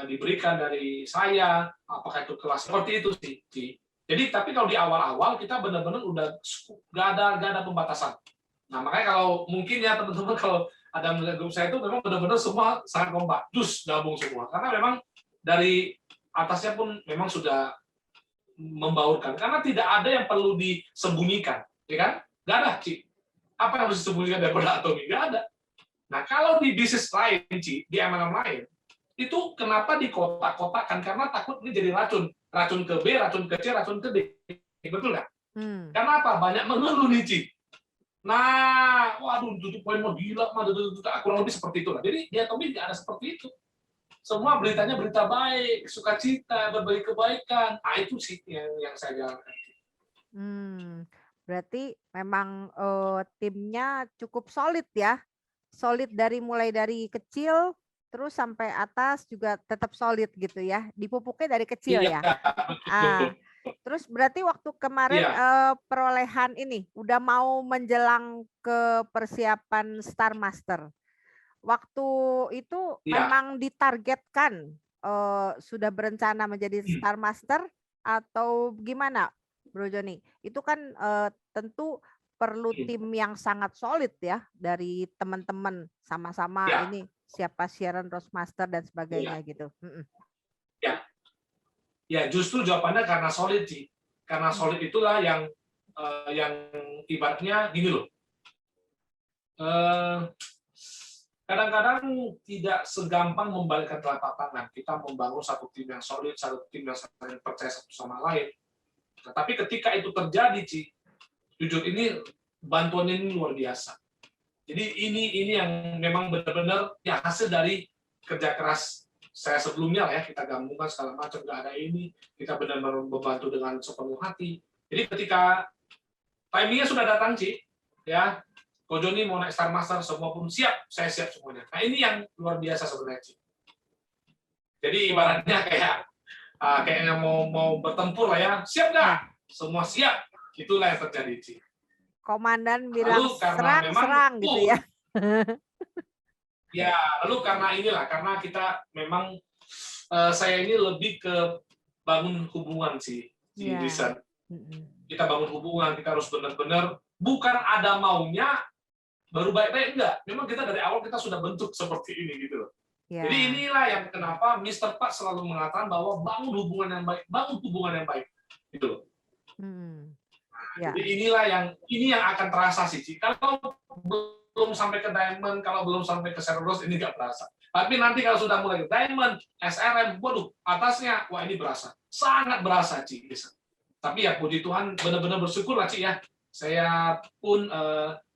diberikan dari saya, apakah itu kelas seperti itu sih. Jadi tapi kalau di awal-awal kita benar-benar udah nggak ada pembatasan. Nah makanya kalau mungkin ya teman-teman kalau ada melihat grup saya itu memang benar-benar semua sangat kompak, gabung semua. Karena memang dari atasnya pun memang sudah membaurkan. Karena tidak ada yang perlu disembunyikan, ya kan? Nggak ada, Ci. Apa yang harus disembunyikan daripada Atomi? Nggak ada. Nah kalau di bisnis lain, Ci, di MLM lain, itu kenapa dikotak-kotakan? Karena takut ini jadi racun ke B, racun ke C, racun ke D. Betul nggak? Karena apa? Banyak mengeluh nih, Ci. Nah, waduh, tutup poin mau gila, kurang lebih seperti itu. Jadi di Atomi nggak ada seperti itu. Semua beritanya berita baik, sukacita, berbagi kebaikan. Nah, itu sih yang saya jalankan. Berarti memang timnya cukup solid ya. Solid mulai dari kecil terus sampai atas juga tetap solid gitu ya. Dipupuknya dari kecil ya. Terus berarti waktu kemarin perolehan ini udah mau menjelang ke persiapan Star Master. Waktu itu memang ditargetkan sudah berencana menjadi Star Master atau gimana, Bro Joni? Itu kan tentu perlu tim yang sangat solid ya dari teman-teman sama-sama ini siapa Sharon Roastmaster dan sebagainya gitu. Ya justru jawabannya karena solid sih. Karena solid itulah yang ibaratnya gini loh. Kadang-kadang tidak segampang membalikkan telapak tangan. Kita membangun satu tim yang solid, satu tim yang saling percaya satu sama lain. Tetapi ketika itu terjadi, Ci, jujur ini bantuan ini luar biasa. Jadi ini yang memang benar-benar ya hasil dari kerja keras saya sebelumnya ya, kita gabungkan segala macam, nggak ada ini, kita benar-benar membantu dengan sepenuh hati. Jadi ketika timingnya sudah datang, Ci, ya, Ko Joni mau naik Star Master, semua pun siap, saya siap semuanya. Nah ini yang luar biasa sebenarnya, Ci. Jadi ibaratnya kayaknya mau bertempur lah ya, siap nggak? Semua siap, itulah yang terjadi, Ci. Komandan bilang serang gitu ya. Ya, lalu karena kita memang saya ini lebih ke bangun hubungan sih, Listen. Kita bangun hubungan, kita harus benar-benar bukan ada maunya baru baik-baik, enggak. Memang kita dari awal kita sudah bentuk seperti ini gitu loh. Jadi inilah yang kenapa Mr. Pak selalu mengatakan bahwa bangun hubungan yang baik, gitu loh. Jadi ini yang akan terasa sih. Kalau belum sampai ke Diamond, kalau belum sampai ke Cerebros, ini nggak terasa. Tapi nanti kalau sudah mulai diamond, SRM, waduh, atasnya, wah ini berasa. Sangat berasa, Ci. Tapi ya puji Tuhan, benar-benar bersyukur lah, Ci ya. Saya pun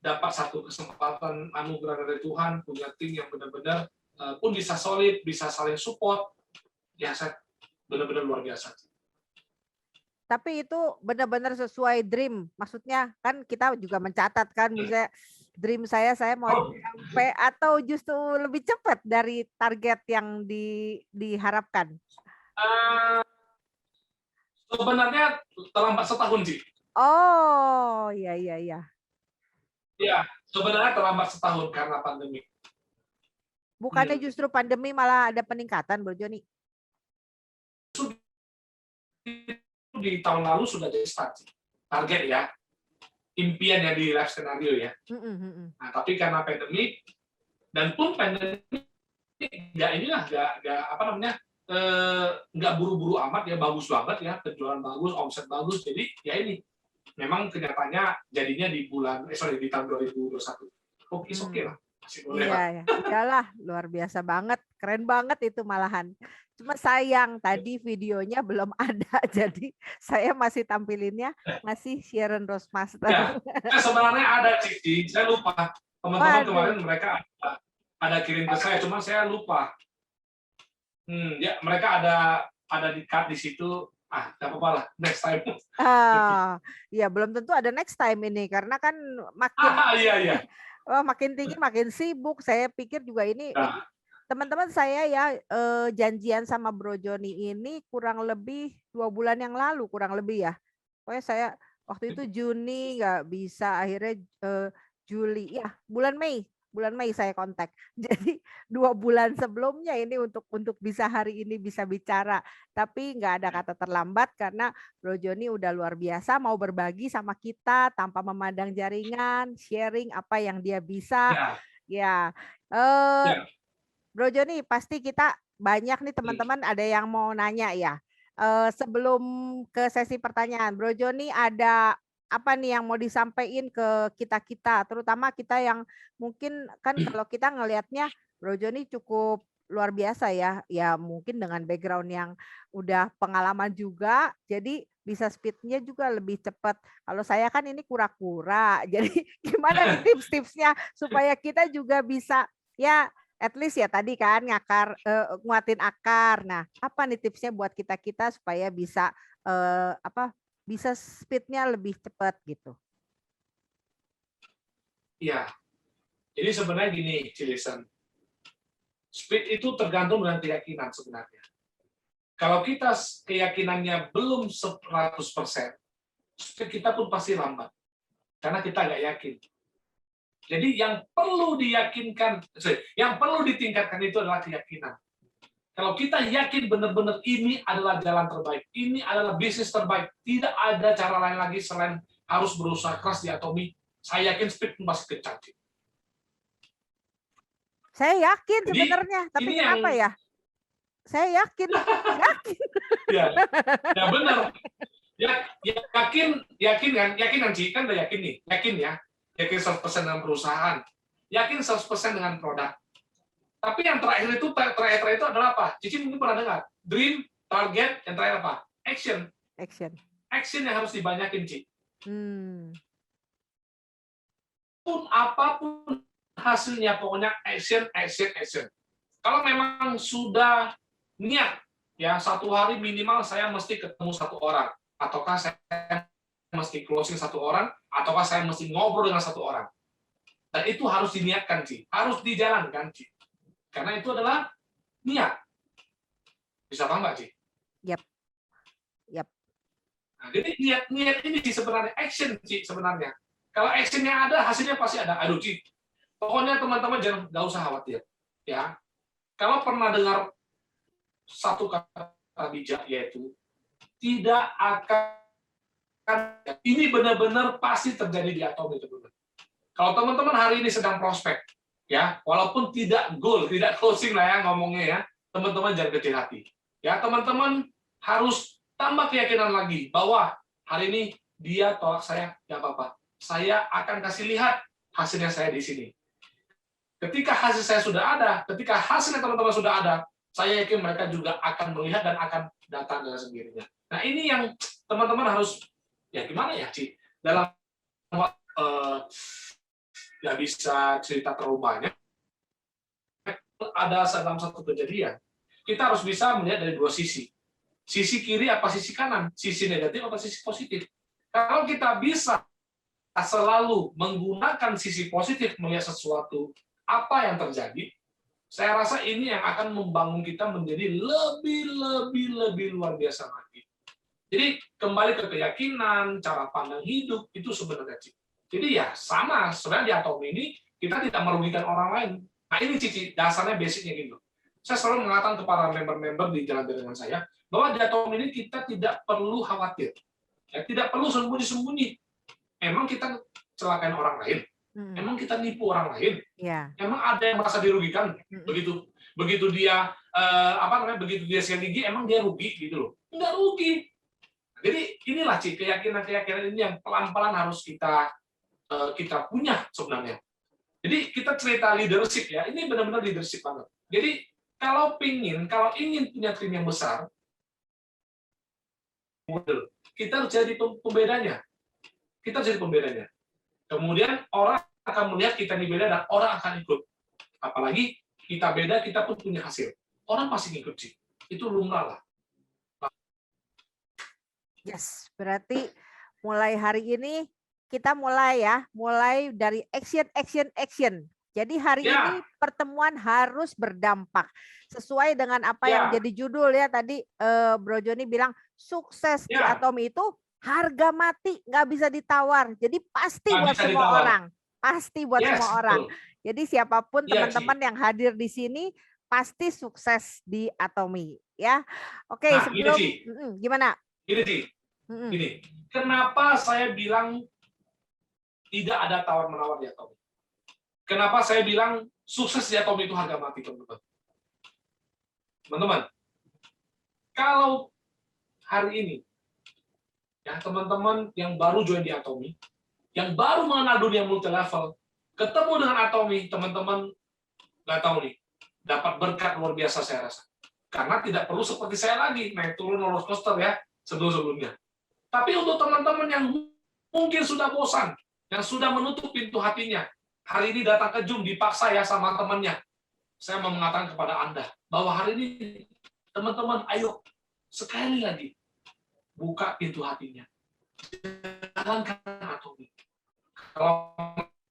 dapat satu kesempatan anugerah dari Tuhan, punya tim yang benar-benar pun bisa solid, bisa saling support. Ya, saya benar-benar luar biasa. Tapi itu benar-benar sesuai dream. Maksudnya kan kita juga mencatat kan, misalnya dream saya mau sampai atau justru lebih cepat dari target yang diharapkan. Sebenarnya terlambat setahun, Ci. Oh, iya. Ya, sebenarnya terlambat setahun karena pandemi. Bukannya justru pandemi malah ada peningkatan, Bro Joni? Di tahun lalu sudah jadi start, target ya, impian ya di live skenario ya. Nah, tapi karena pandemi dan pun pandemi nggak buru-buru amat ya, bagus banget ya, penjualan bagus, omset bagus, jadi ya ini memang kenyataannya jadinya di tahun 2021. Oke lah, masih boleh lah. Iya, iyalah, luar biasa banget, keren banget itu malahan. Cuma sayang tadi videonya belum ada, jadi saya masih tampilinnya masih Sharon Rosemaster. Ya, sebenarnya ada Cici, saya lupa. Teman-teman kemarin mereka ada kirim ke saya, cuma saya lupa. Ya mereka ada di cut di situ. Nggak apa-apa lah, next time. Iya, belum tentu ada next time ini karena kan makin iya. Makin tinggi makin sibuk. Saya pikir juga ini teman-teman saya ya janjian sama Bro Joni ini kurang lebih 2 bulan yang lalu kurang lebih ya. Pokoknya saya waktu itu Juni nggak bisa, akhirnya Juli ya bulan Mei saya kontak. Jadi 2 bulan sebelumnya ini untuk bisa hari ini bisa bicara. Tapi nggak ada kata terlambat karena Bro Joni udah luar biasa mau berbagi sama kita tanpa memandang jaringan, sharing apa yang dia bisa. Ya. Bro Joni, pasti kita banyak nih teman-teman ada yang mau nanya ya. Sebelum ke sesi pertanyaan, Bro Joni ada apa nih yang mau disampaikan ke kita-kita, terutama kita yang mungkin kan kalau kita ngelihatnya Bro Joni cukup luar biasa ya, ya mungkin dengan background yang udah pengalaman juga, jadi bisa speednya juga lebih cepat. Kalau saya kan ini kura-kura, jadi gimana nih tips-tipsnya supaya kita juga bisa ya at least ya tadi kan nguatin akar. Nah, apa nih tipsnya buat kita-kita supaya bisa bisa speednya lebih cepat gitu? Iya. Jadi sebenarnya gini, Cilison. Speed itu tergantung dengan keyakinan sebenarnya. Kalau kita keyakinannya belum 100%, speed kita pun pasti lambat. Karena kita nggak yakin. Jadi yang perlu ditingkatkan itu adalah keyakinan. Kalau kita yakin benar-benar ini adalah jalan terbaik, ini adalah bisnis terbaik, tidak ada cara lain lagi selain harus berusaha keras di Atomy, saya yakin speed pun pasti kencang. Saya yakin sebenarnya, tapi kenapa ya? Saya yakin. Ya benar. Yakin kan, Ci? Kan udah yakin nih, yakin ya. Yakin 100% dengan perusahaan, yakin 100% dengan produk. Tapi yang terakhir itu adalah apa? Cici mungkin pernah dengar. Dream, target, yang terakhir apa? Action. Action yang harus dibanyakin, Ci. Apapun hasilnya, pokoknya action. Kalau memang sudah niat, ya 1 hari minimal saya mesti ketemu 1 orang, ataukah saya mesti closing 1 orang, ataukah saya mesti ngobrol dengan 1 orang. Dan itu harus diniatkan, Ci. Harus dijalankan, Ci. Karena itu adalah niat. Bisa paham nggak, Ci? Yap. Nah, jadi niat ini Ci, sebenarnya action, Ci, sebenarnya. Kalau actionnya ada, hasilnya pasti ada. Aduh, Ci. Pokoknya teman-teman nggak usah khawatir. Ya. Kalau pernah dengar satu kata bijak, yaitu tidak akan, ini benar-benar pasti terjadi di Atomy, teman-teman. Kalau teman-teman hari ini sedang prospek, ya, walaupun tidak goal, tidak closing lah ya ngomongnya ya, teman-teman jangan kecil hati. Ya, teman-teman harus tambah keyakinan lagi bahwa hari ini dia tolak saya, nggak apa-apa. Saya akan kasih lihat hasilnya saya di sini. Ketika hasil saya sudah ada, ketika hasilnya teman-teman sudah ada, saya yakin mereka juga akan melihat dan akan datang dengan sendirinya. Nah, ini yang teman-teman harus, ya gimana ya, Ci? Dalam nggak bisa cerita terlalu banyak, ada dalam satu kejadian. Kita harus bisa melihat dari dua sisi. Sisi kiri apa sisi kanan? Sisi negatif apa sisi positif? Kalau kita bisa selalu menggunakan sisi positif melihat sesuatu, apa yang terjadi, saya rasa ini yang akan membangun kita menjadi lebih luar biasa lagi. Jadi kembali ke keyakinan, cara pandang hidup, itu sebenarnya. Jadi ya sama, sebenarnya di Atom ini kita tidak merugikan orang lain. Nah ini Cici, dasarnya basicnya gitu. Saya selalu mengatakan kepada member-member di jalan dengan saya, bahwa di Atom ini kita tidak perlu khawatir. Ya, tidak perlu sembunyi-sembunyi. Emang kita celakain orang lain, emang kita nipu orang lain, emang ada yang merasa dirugikan. Begitu dia begitu dia sial gigi, emang dia rugi gitu loh. Enggak rugi. Jadi inilah Ci, keyakinan ini yang pelan-pelan harus kita punya sebenarnya. Jadi kita cerita leadership ya, ini benar-benar leadership banget. Jadi kalau ingin punya tim yang besar, kita harus jadi pembedanya. Kita jadi pembedanya. Kemudian orang akan melihat kita ini beda dan orang akan ikut. Apalagi kita beda, kita pun punya hasil. Orang pasti ngikut sih. Itu lumrah lah. Yes, berarti mulai hari ini kita mulai dari action. Jadi hari ini pertemuan harus berdampak. Sesuai dengan apa yang jadi judul ya tadi Bro Joni bilang sukses di Atom itu harga mati, nggak bisa ditawar. Jadi pasti buat semua orang. Pasti buat semua orang. Jadi siapapun teman-teman yang hadir di sini pasti sukses di Atomi ya. Oke, sebelum gimana? Gini, kenapa saya bilang tidak ada tawar-menawar di Atom? Kenapa saya bilang sukses di Atom itu harga mati, teman-teman? Teman-teman, kalau hari ini, ya teman-teman yang baru join di Atomi, yang baru mengenal dunia multi level, ketemu dengan Atomi, teman-teman nggak tahu nih, dapat berkat luar biasa saya rasa. Karena tidak perlu seperti saya lagi, naik turun roller coaster ya, sebelum-sebelumnya. Tapi untuk teman-teman yang mungkin sudah bosan, yang sudah menutup pintu hatinya, hari ini datang ke Zoom dipaksa ya sama temannya. Saya mau mengatakan kepada Anda bahwa hari ini teman-teman ayo sekali lagi buka pintu hatinya. Jalankan Atomi. Kalau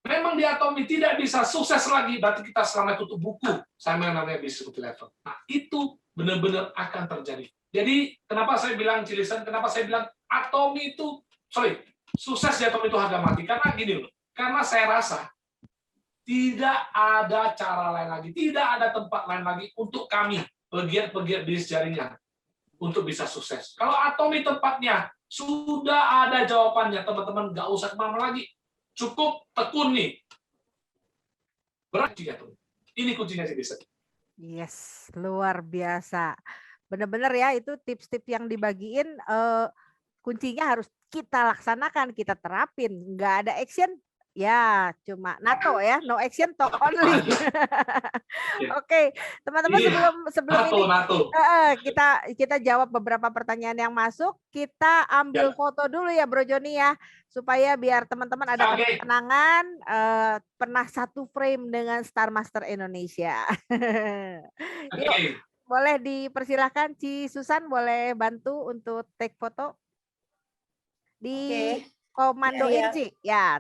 memang di Atomi tidak bisa sukses lagi, berarti kita selama tutup buku sama yang namanya bisnis level. Nah itu benar-benar akan terjadi. Jadi kenapa saya bilang Cilisan, kenapa saya bilang Atomi itu, sukses di Atomi itu harga mati. Karena gini loh, karena saya rasa tidak ada cara lain lagi, tidak ada tempat lain lagi untuk kami, pegiat-pegiat bisnis jaringan, untuk bisa sukses. Kalau Atomi tempatnya, sudah ada jawabannya, teman-teman nggak usah kemana lagi. Cukup tekun nih. Berarti Atomi. Ini kuncinya sih bisa. Yes, luar biasa. Benar-benar ya, itu tips-tips yang dibagiin, kuncinya harus kita laksanakan, kita terapin. Nggak ada action, ya cuma NATO ya, no action talk only. Oke, teman-teman sebelum ini kita jawab beberapa pertanyaan yang masuk, kita ambil foto dulu ya Bro Joni ya, supaya biar teman-teman ada kenangan pernah satu frame dengan Star Master Indonesia. Yuk, boleh dipersilahkan Ci Susan, boleh bantu untuk take foto di komando Ci ya.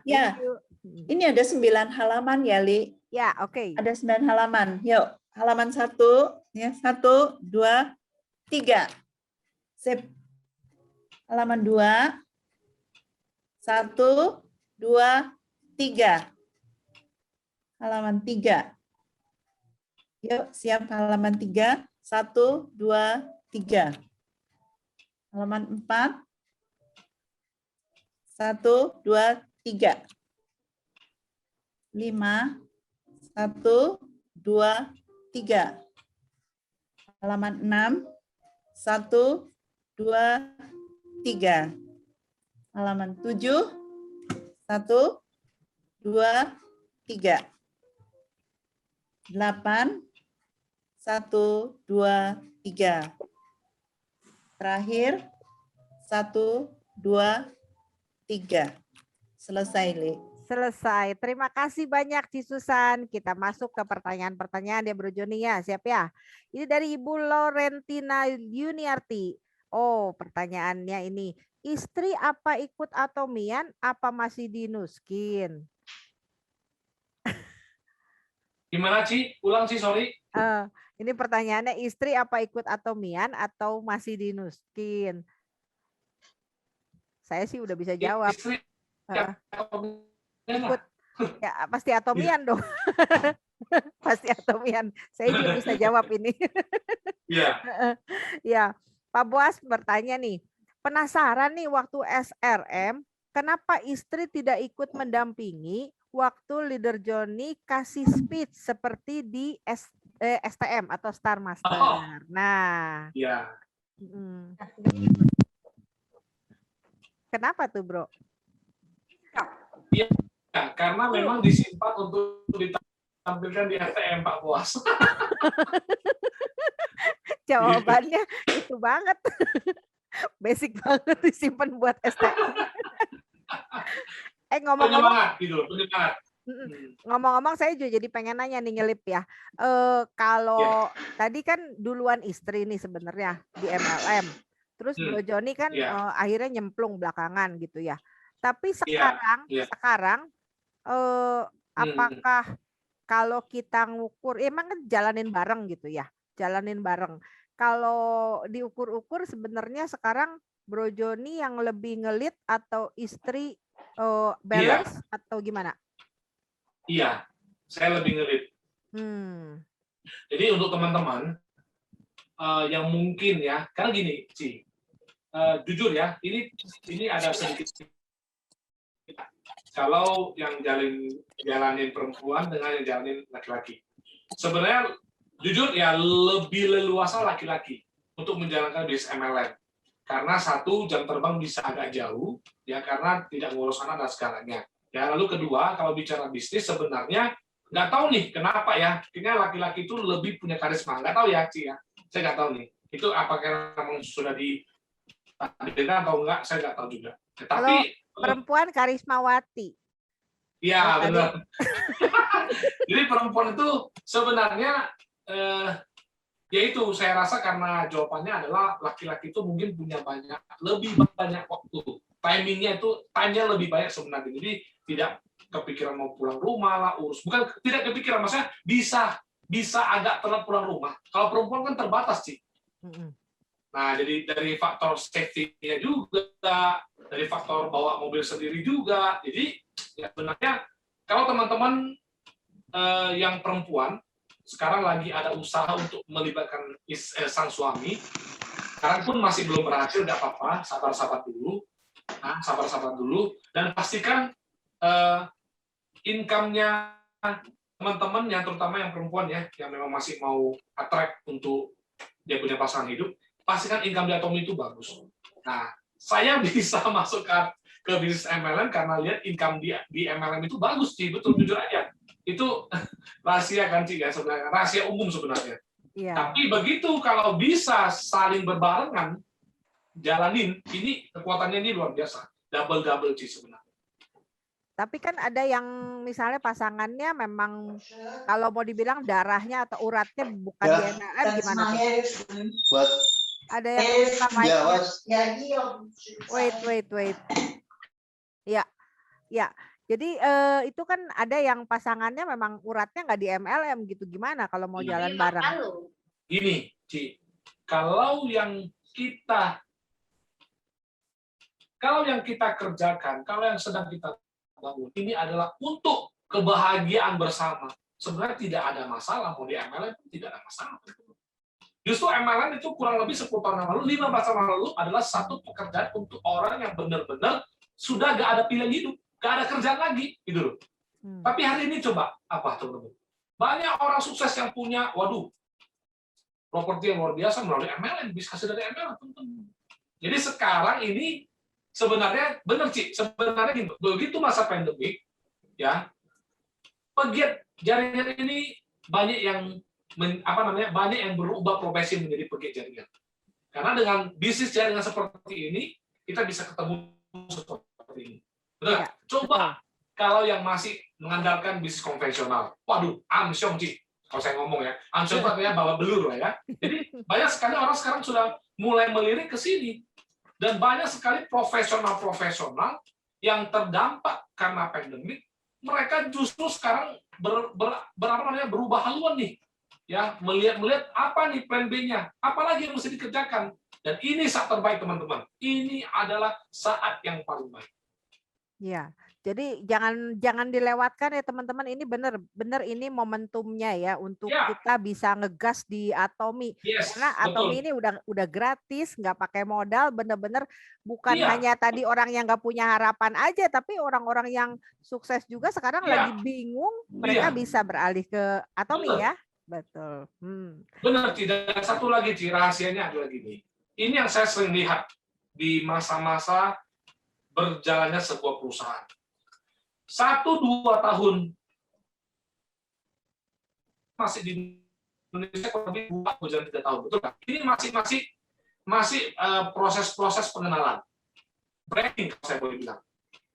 Ini ada 9 halaman ya, Li. Ya, oke. Ada 9 halaman. Yuk, halaman 1 ya, 1 2 3. Sip. Halaman 2 1 2 3. Halaman 3. Yuk, siap halaman 3. 1 2 3. Halaman 4. 1 2 3. 5 1 2 3. Halaman 6 1 2 3. Halaman 7 1 2 3. 8, 1, 2, 3. Terakhir, 1, 2, 3. Selesai, Li. Selesai. Terima kasih banyak Ci Susan. Kita masuk ke pertanyaan-pertanyaan ya Bro Joni ya. Siap ya? Ini dari Ibu Laurentina Yuniarti. Oh, pertanyaannya ini. Istri apa ikut atomian, apa masih dinuskin? Gimana Ci? Ulang Ci, sorry. Ini pertanyaannya, istri apa ikut atomian atau masih dinuskin? Saya sih udah bisa jawab. Istri Ikut, ya pasti atomian dong. Pasti atomian. Saya juga bisa jawab ini. Iya. Ya, Pak Boas bertanya nih, penasaran nih waktu SRM, kenapa istri tidak ikut mendampingi waktu leader Joni kasih speech seperti di STM atau Star Master. Nah, Iya. Kenapa tuh, Bro? Iya, karena memang disimpan untuk ditampilkan di STM, Pak Boas. Jawabannya itu banget. Basic banget disimpan buat STM. Penyemangat gitu, penyemangat. Ngomong-ngomong saya juga jadi pengen nanya nih nyelip ya. Kalau tadi kan duluan istri nih sebenarnya di MLM. Terus Bro Joni kan akhirnya nyemplung belakangan gitu ya. Tapi sekarang apakah kalau kita ngukur, emang kan jalanin bareng gitu ya, jalanin bareng. Kalau diukur-ukur sebenarnya sekarang Bro Joni yang lebih ngelit atau istri balance atau gimana? Iya, saya lebih ngelit. Jadi untuk teman-teman yang mungkin ya, karena gini, Ci, jujur ya, ini ada sedikit. Kalau yang jalanin perempuan dengan yang jalanin laki-laki, sebenarnya jujur ya lebih leluasa laki-laki untuk menjalankan bisnis MLM. Karena satu, jam terbang bisa agak jauh, ya karena tidak ngurus anak dan segalanya. Ya, lalu kedua, kalau bicara bisnis sebenarnya nggak tahu nih kenapa ya, kayaknya laki-laki itu lebih punya karisma. Nggak tahu ya, Ci ya. Saya nggak tahu nih. Itu apakah memang sudah ditakdirkan atau enggak, saya nggak tahu juga. Tapi perempuan karismawati. Iya, benar. Jadi perempuan itu sebenarnya yaitu saya rasa karena jawabannya adalah laki-laki itu mungkin punya lebih banyak waktu. Timingnya itu time-nya lebih banyak sebenarnya. Jadi tidak kepikiran mau pulang rumah lah, bukan tidak kepikiran, maksudnya bisa agak telat pulang rumah. Kalau perempuan kan terbatas sih. Nah, jadi dari faktor safety-nya juga, dari faktor bawa mobil sendiri juga. Jadi ya sebenarnya kalau teman-teman yang perempuan sekarang lagi ada usaha untuk melibatkan sang suami, sekarang pun masih belum berhasil, nggak apa-apa, sabar-sabar dulu. Nah, sabar-sabar dulu dan pastikan income-nya teman-teman yang terutama yang perempuan ya, yang memang masih mau attract untuk dia punya pasangan hidup, pastikan income di Atomi itu bagus. Nah, saya bisa masuk ke bisnis MLM karena lihat income di MLM itu bagus sih, betul, jujur aja. Itu rahasia kan Ci ya sebenarnya, rahasia umum sebenarnya. Iya. Tapi begitu kalau bisa saling berbarengan jalanin, ini kekuatannya ini luar biasa, double Ci sebenarnya. Tapi kan ada yang misalnya pasangannya memang kalau mau dibilang darahnya atau uratnya bukan di MLM, gimana tuh? Ada yang namanya. Wait. Ya. Jadi itu kan ada yang pasangannya memang uratnya nggak di MLM gitu. Gimana kalau mau jalan bareng? Gini, Ci. Kalau yang kita kerjakan, kalau yang sedang kita bangun, ini adalah untuk kebahagiaan bersama. Sebenarnya tidak ada masalah, mau di MLM tidak ada masalah. Justru MLM itu kurang lebih 10 tahun yang lalu, 15 tahun yang lalu adalah satu pekerjaan untuk orang yang benar-benar sudah gak ada pilihan hidup, gak ada kerjaan lagi, gitu loh. Tapi hari ini coba, apa teman-teman? Banyak orang sukses yang punya, properti yang luar biasa melalui MLM, bisa hasil dari MLM, teman-teman. Jadi sekarang ini sebenarnya benar Ci, sebenarnya begitu masa pandemik ya, pegiat jaringan ini banyak yang banyak yang berubah profesi menjadi pegiat jaringan. Karena dengan bisnis jaringan seperti ini, kita bisa ketemu seperti ini. Betul nggak? Coba kalau yang masih mengandalkan bisnis konvensional, waduh, amsyong Ci. Kalau saya ngomong ya, amsyong itu artinya bawa belur lah ya. Jadi banyak sekali orang sekarang sudah mulai melirik ke sini. Dan banyak sekali profesional-profesional yang terdampak karena pandemik, mereka justru sekarang berubah haluan nih. Ya, melihat apa nih plan B-nya, apalagi yang mesti dikerjakan. Dan ini saat terbaik teman-teman. Ini adalah saat yang paling baik. Ya, jadi jangan dilewatkan ya teman-teman. Ini benar ini momentumnya ya untuk kita bisa ngegas di Atomi. Karena Atomi ini udah gratis, nggak pakai modal, benar-benar bukan hanya tadi orang yang nggak punya harapan aja, tapi orang-orang yang sukses juga sekarang lagi bingung, mereka bisa beralih ke Atomi ya. Betul. Benar, tidak satu lagi Ci, rahasianya adalah gini. Ini yang saya sering lihat di masa-masa berjalannya sebuah perusahaan. 1-2 tahun masih di Indonesia kurang lebih 2 atau 3 tahun, betul kan? Ini masih proses-proses pengenalan, branding kalau saya boleh bilang.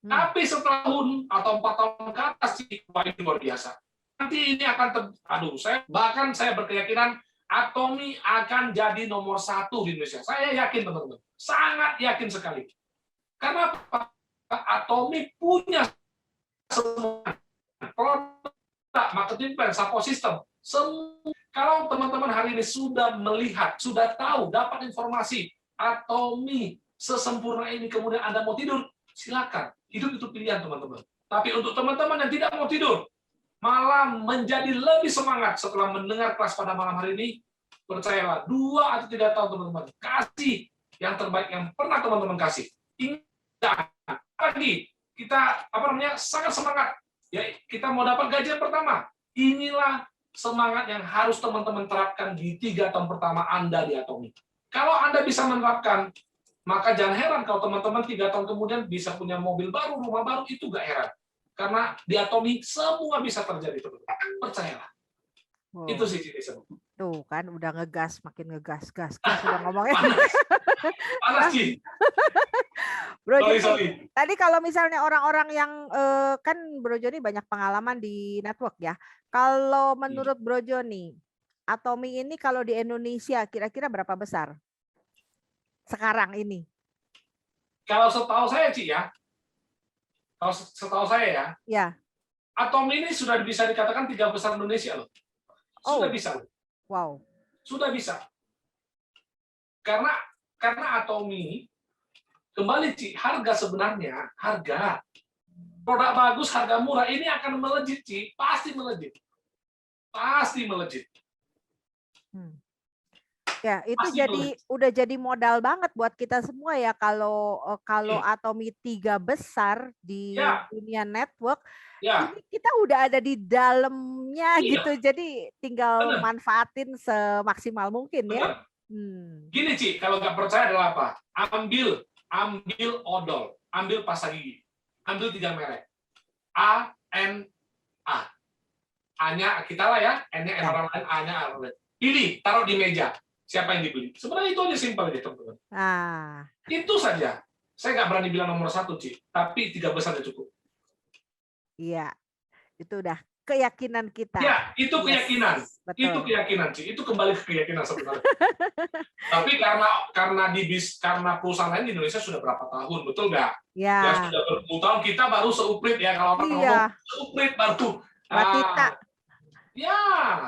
Tapi setahun atau 4 tahun ke atas ini luar biasa. Nanti ini akan saya berkeyakinan Atomi akan jadi nomor 1 di Indonesia. Saya yakin teman-teman, sangat yakin sekali. Karena Atomi punya semua produk, marketing plan, support system. Kalau teman-teman hari ini sudah melihat, sudah tahu, dapat informasi Atomi sesempurna ini, kemudian Anda mau tidur, silakan. Hidup itu pilihan teman-teman. Tapi untuk teman-teman yang tidak mau tidur, malah menjadi lebih semangat setelah mendengar kelas pada malam hari ini, percayalah, 2 atau 3 tahun teman-teman, kasih yang terbaik yang pernah teman-teman kasih. Lagi kita sangat semangat ya, kita mau dapat gajian pertama. Inilah semangat yang harus teman-teman terapkan di 3 tahun pertama Anda di Atomi. Kalau Anda bisa menerapkan, maka jangan heran kalau teman-teman 3 tahun kemudian bisa punya mobil baru, rumah baru, itu gak heran. Karena di Atomi semua bisa terjadi, teman-teman. Percayalah. Itu sih Ci. Tuh kan udah ngegas, makin gas udah ngomongnya. Panas Ci. Bro Joni, Sorry. tadi kalau misalnya orang-orang yang kan Bro Joni banyak pengalaman di network ya. Kalau menurut Bro Joni, Atomi ini kalau di Indonesia kira-kira berapa besar sekarang ini? Kalau setahu saya Ci ya, Ya. Atomi ini sudah bisa dikatakan 3 besar Indonesia loh. Sudah bisa. Wow. Sudah bisa. Karena Atomi kembali Ci, harga sebenarnya, harga produk bagus, harga murah ini akan melejit Ci, pasti melejit. Ya, itu pasti udah jadi modal banget buat kita semua ya kalau Atomi 3 besar di dunia network. Ini kita udah ada di dalamnya gitu, jadi tinggal manfaatin semaksimal mungkin ya. Gini Ci, kalau nggak percaya adalah apa? Ambil odol, ambil pasta gigi, ambil 3 merek, A, N, A. A-nya kita lah ya, N-nya orang lain, A-nya orang lain. Pilih, taruh di meja. Siapa yang dibeli? Sebenarnya itu aja simpel aja teman-teman. Itu saja. Saya nggak berani bilang nomor 1 Ci, tapi 3 besar sudah cukup. Iya, itu udah keyakinan kita. Ya, itu keyakinan. Betul. Itu keyakinan Ci. Itu kembali ke keyakinan sebenarnya. Tapi karena perusahaan lain di Indonesia sudah berapa tahun, betul nggak? Ya sudah berpuluh-tahun, kita baru seuprit ya kalau orang ngomong seuprit baru. Ya,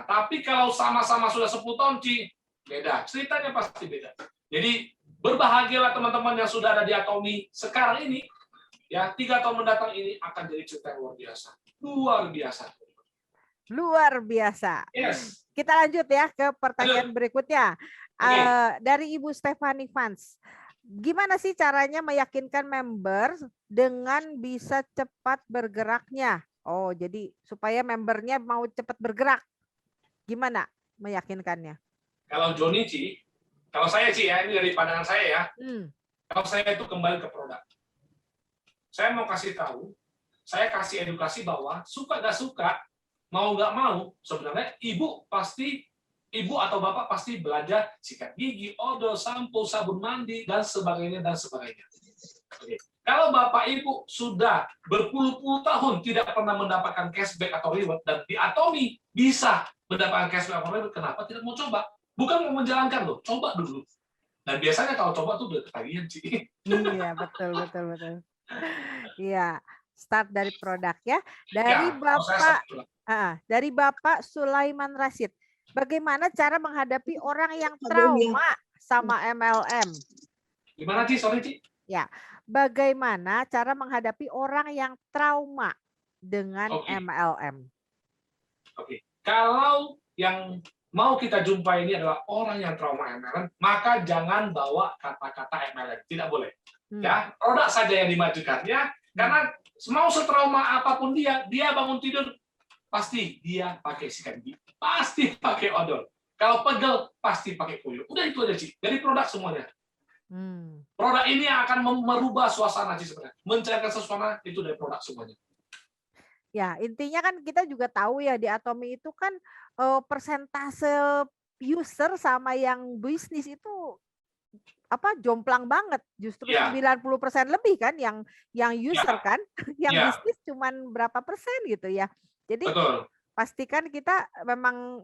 tapi kalau sama-sama sudah 10 tahun Ci, beda. Ceritanya pasti beda. Jadi berbahagialah teman-teman yang sudah ada di Atomi sekarang ini. Ya, 3 tahun mendatang ini akan jadi cerita yang luar biasa. Luar biasa. Yes. Kita lanjut ya ke pertanyaan berikutnya. Dari Ibu Stephanie Vance. Gimana sih caranya meyakinkan member dengan bisa cepat bergeraknya? Oh, jadi supaya membernya mau cepat bergerak. Gimana meyakinkannya? Kalau Joni Ci, kalau saya Ci ya, ini dari pandangan saya ya. Kalau saya itu kembali ke produk. Saya mau kasih tahu, saya kasih edukasi bahwa suka gak suka, mau nggak mau sebenarnya ibu atau bapak pasti belanja sikat gigi, odol, sampo, sabun mandi, dan sebagainya dan sebagainya. Oke. Kalau bapak ibu sudah berpuluh-puluh tahun tidak pernah mendapatkan cashback atau reward dan di Atomi bisa mendapatkan cashback atau reward, kenapa tidak mau coba? Bukan mau menjalankan loh, coba dulu. Dan biasanya kalau coba tuh udah ketagihan sih. Iya, betul. Iya, start dari produk ya. Dari dari Bapak Sulaiman Rashid. Bagaimana cara menghadapi orang yang trauma sama MLM? Gimana Ci? Sorry Ci. Ya, bagaimana cara menghadapi orang yang trauma dengan MLM? Oke. Kalau yang mau kita jumpai ini adalah orang yang trauma MLM, maka jangan bawa kata-kata MLM, tidak boleh. Ya, produk saja yang dimajukannya, karena mau setrauma apapun dia bangun tidur pasti dia pakai sikat gigi, pasti pakai odol. Kalau pegel pasti pakai kuyup. Udah itu aja sih. Jadi produk semuanya. Produk ini akan merubah suasana sih sebenarnya. Mencairkan suasana itu dari produk semuanya. Ya, intinya kan kita juga tahu ya di Atomi itu kan persentase user sama yang bisnis itu jomplang banget, justru 90% lebih kan yang user kan, yang bisnis cuman berapa persen gitu ya. Jadi pastikan kita memang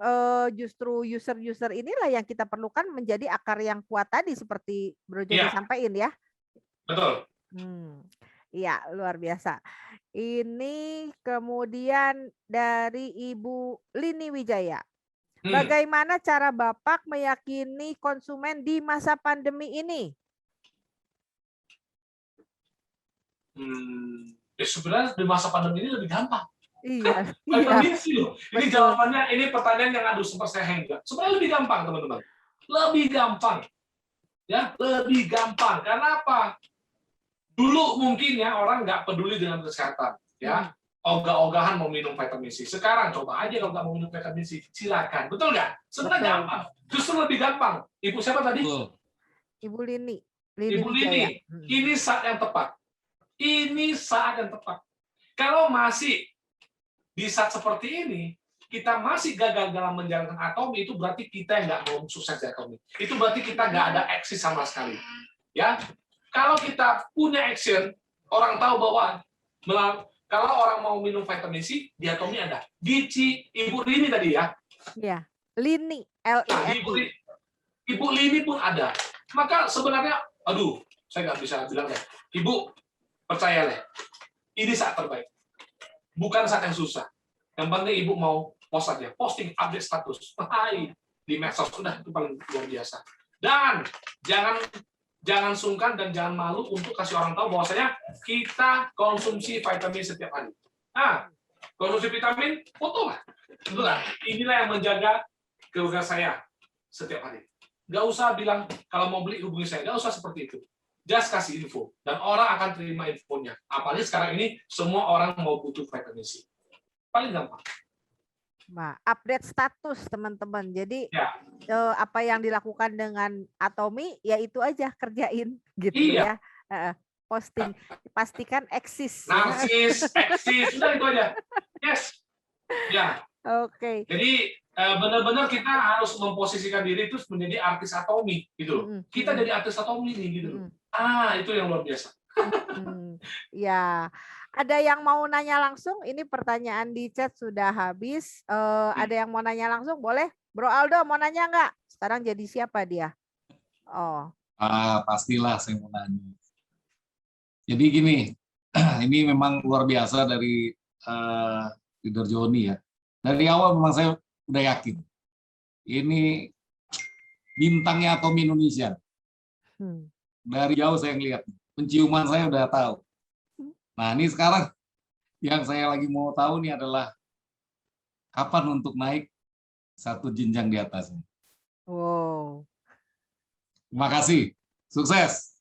justru user inilah yang kita perlukan menjadi akar yang kuat tadi seperti Bro Jody sampaikan ya. Betul. Iya, luar biasa. Ini kemudian dari Ibu Lini Wijaya. Bagaimana cara Bapak meyakini konsumen di masa pandemi ini? Ya sebenarnya di masa pandemi ini lebih gampang. Iya. Ini jawabannya, ini pertanyaan yang sempat saya hengga. Sebenarnya lebih gampang teman-teman. Lebih gampang. Ya, lebih gampang. Karena apa? Dulu mungkin ya orang nggak peduli dengan kesehatan, ya ogah-ogahan mau minum vitamin C. Sekarang coba aja kalau nggak mau minum vitamin C, silakan, betul nggak? Sebenarnya gampang, justru lebih gampang. Ibu siapa tadi? Ibu Lini. Ibu Lini, ini saat yang tepat. Ini saat yang tepat. Kalau masih di saat seperti ini, kita masih gagal dalam menjalankan Atomi, itu berarti kita yang nggak mau sukses di Atomi. Itu berarti kita nggak ada aksi sama sekali, ya. Kalau kita punya action, orang tahu bahwa kalau orang mau minum vitamin C, di Atomi ada. Gici, Ibu Lini tadi ya. Iya, Lini, L-I-N-I. Ibu Lini pun ada. Maka sebenarnya, saya nggak bisa bilang ya. Ibu, percaya deh, ini saat terbaik. Bukan saat yang susah. Yang penting Ibu mau post aja, posting update status. Hai, di medsos, sudah itu paling luar biasa. Dan jangan sungkan dan jangan malu untuk kasih orang tahu bahwasanya kita konsumsi vitamin setiap hari. Konsumsi vitamin, foto lah. Betul lah. Inilah yang menjaga keluarga saya setiap hari. Nggak usah bilang kalau mau beli hubungi saya. Nggak usah seperti itu. Just kasih info dan orang akan terima infonya. Apalagi sekarang ini semua orang mau butuh vitamin C. Paling gampang. Update status teman-teman. Jadi apa yang dilakukan dengan Atomi ya itu aja kerjain gitu ya. Posting, pastikan eksis. Narsis, eksis, sudah itu aja. Yes. Ya. Oke. Jadi benar-benar kita harus memposisikan diri itu menjadi artis Atomi gitu. Kita jadi artis Atomi nih gitu. Itu yang luar biasa. Ya. Ada yang mau nanya langsung? Ini pertanyaan di chat sudah habis. Ada yang mau nanya langsung? Boleh? Bro Aldo mau nanya nggak? Sekarang jadi siapa dia? Pastilah saya mau nanya. Jadi gini, ini memang luar biasa dari Leader Joni ya. Dari awal memang saya udah yakin. Ini bintangnya Atomi Indonesia. Dari jauh saya ngeliat. Penciuman saya udah tahu. Nah, ini sekarang yang saya lagi mau tahu nih adalah kapan untuk naik satu jenjang di atas. Wow. Terima kasih. Sukses.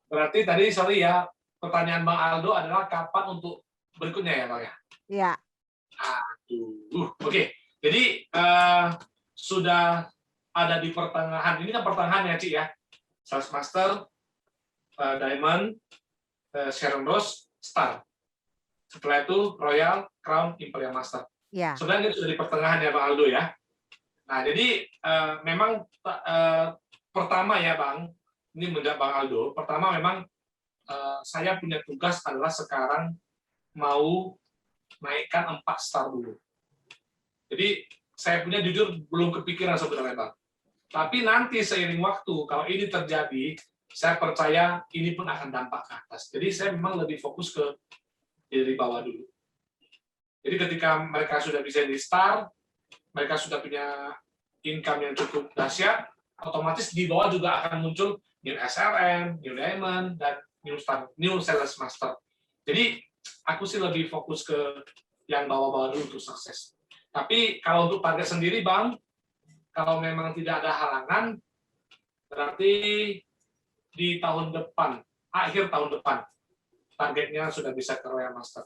Berarti tadi, sorry ya, pertanyaan Bang Aldo adalah kapan untuk berikutnya ya, Bang ya? Iya. Oke. Jadi, sudah ada di pertengahan. Ini kan pertengahan ya, Ci ya? Sales Master, Diamond, Sharon Rose, Star. Setelah itu Royal, Crown Imperial Master. Ya. Sebenarnya sudah di pertengahan ya Bang Aldo ya. Nah, jadi memang pertama ya Bang, ini menurut Bang Aldo, pertama memang saya punya tugas adalah sekarang mau naikkan 4 star dulu. Jadi saya punya jujur belum kepikiran sebenarnya Bang. Tapi nanti seiring waktu, kalau ini terjadi, saya percaya ini pun akan dampak ke atas. Jadi saya memang lebih fokus ke dari bawah dulu. Jadi ketika mereka sudah bisa di star, mereka sudah punya income yang cukup dahsyat, otomatis di bawah juga akan muncul new SRM, new Diamond, dan new Sales Master. Jadi aku sih lebih fokus ke yang bawah-bawah dulu untuk sukses. Tapi kalau untuk target sendiri Bang, kalau memang tidak ada halangan, berarti di tahun depan, akhir tahun depan, targetnya sudah bisa ke Royal Master.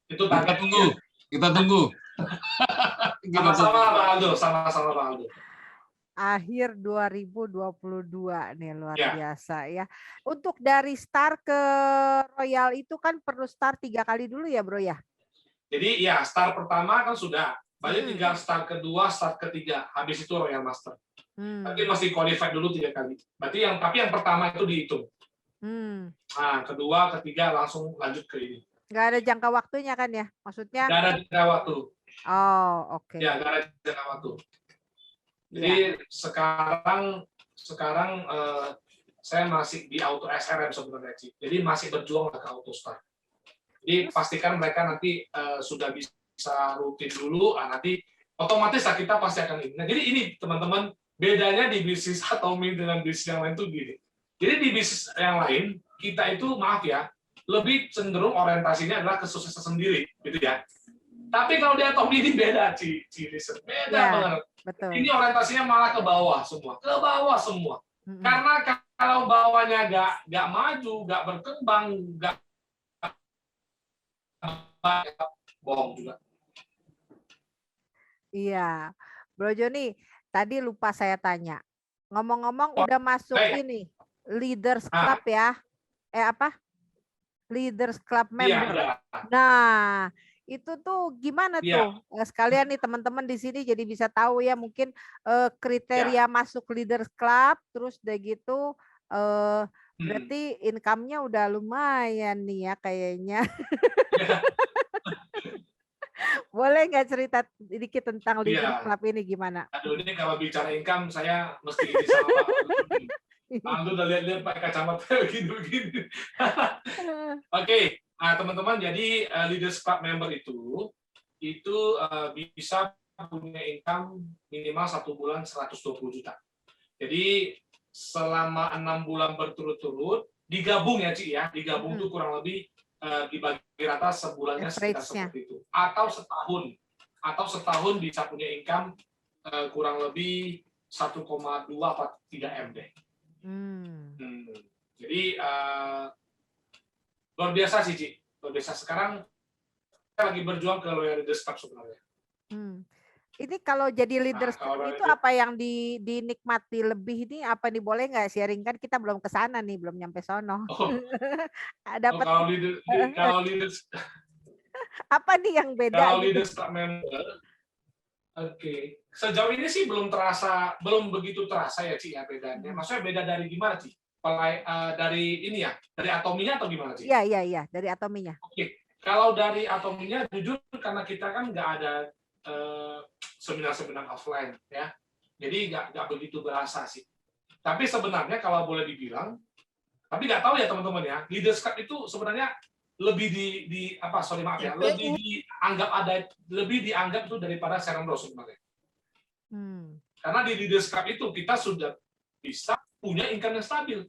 Itu target. Kita tunggu. Sama-sama Bang Aldo, sama-sama Bang Aldo. Akhir 2022 nih, luar Ya. biasa ya. Untuk dari star ke Royal itu kan perlu star 3 kali dulu ya Bro ya? Jadi ya star pertama kan sudah, berarti tinggal star kedua, star ketiga, habis itu Royal Master. Tapi masih qualified dulu 3 kali. Berarti tapi yang pertama itu dihitung. Nah, kedua, ketiga langsung lanjut ke ini. Nggak ada jangka waktunya kan ya? Maksudnya? Nggak ada jangka waktu. Oh, oke. Ya, nggak ada jangka waktu. Jadi sekarang saya masih di auto SRM sebenarnya sih. Jadi masih berjuang ke auto star. Jadi pastikan mereka nanti sudah bisa rutin dulu, nanti otomatis kita pasti akan ini. Nah, jadi ini teman-teman, bedanya di bisnis Atomi dengan bisnis yang lain tuh gini. Jadi di bisnis yang lain, kita itu maaf ya, lebih cenderung orientasinya adalah kesuksesan sendiri, gitu ya. Tapi kalau di Atomi ini beda, beda banget. Betul. Ini orientasinya malah ke bawah semua, Karena kalau bawahnya nggak maju, nggak berkembang, nggak bohong juga. Iya, Bro Joni, tadi lupa saya tanya. Ngomong-ngomong udah masuk ini Leaders Club ya? Leaders Club member. Iya. Nah, itu tuh gimana tuh? Sekalian nih teman-teman di sini jadi bisa tahu ya mungkin kriteria masuk Leaders Club, terus udah gitu berarti income-nya udah lumayan nih ya kayaknya. Boleh nggak cerita dikit tentang Leaders Club ini gimana? Aduh, ini kalau bicara income saya mesti ini sama Pak Aldo udah lihat pakai kacamata begini. Oke, teman-teman, jadi Leaders Club member itu bisa punya income minimal 1 bulan 120 juta. Jadi selama 6 bulan berturut-turut digabung ya Ci ya, digabung itu kurang lebih dibagi rata sebulannya sekitar seperti itu. Atau setahun bisa punya income kurang lebih 1,2 atau 3 M deh. Jadi luar biasa sih Ci, luar biasa. Sekarang kita lagi berjuang ke Royal Leaders Club sebenarnya. Ini kalau jadi Leaders Club itu apa yang dinikmati lebih ini apa nih, boleh nggak sharing, kan kita belum ke sana nih, belum nyampe sono. Dapat kalau leaders apa nih yang beda? Kalau Leaders Club member, oke. Sejauh ini sih belum begitu terasa ya Ci ya bedanya. Maksudnya beda dari gimana Ci? Dari ini ya, dari Atominya atau gimana Ci? Iya, dari Atominya. Oke. Kalau dari Atominya jujur karena kita kan nggak ada seminar-seminar offline ya, jadi nggak begitu berasa sih. Tapi sebenarnya kalau boleh dibilang, tapi nggak tahu ya teman-teman ya, Leaders Club itu sebenarnya lebih lebih dianggap itu daripada Sharon Rose sebenarnya. Karena di Leaders Club itu kita sudah bisa punya income yang stabil.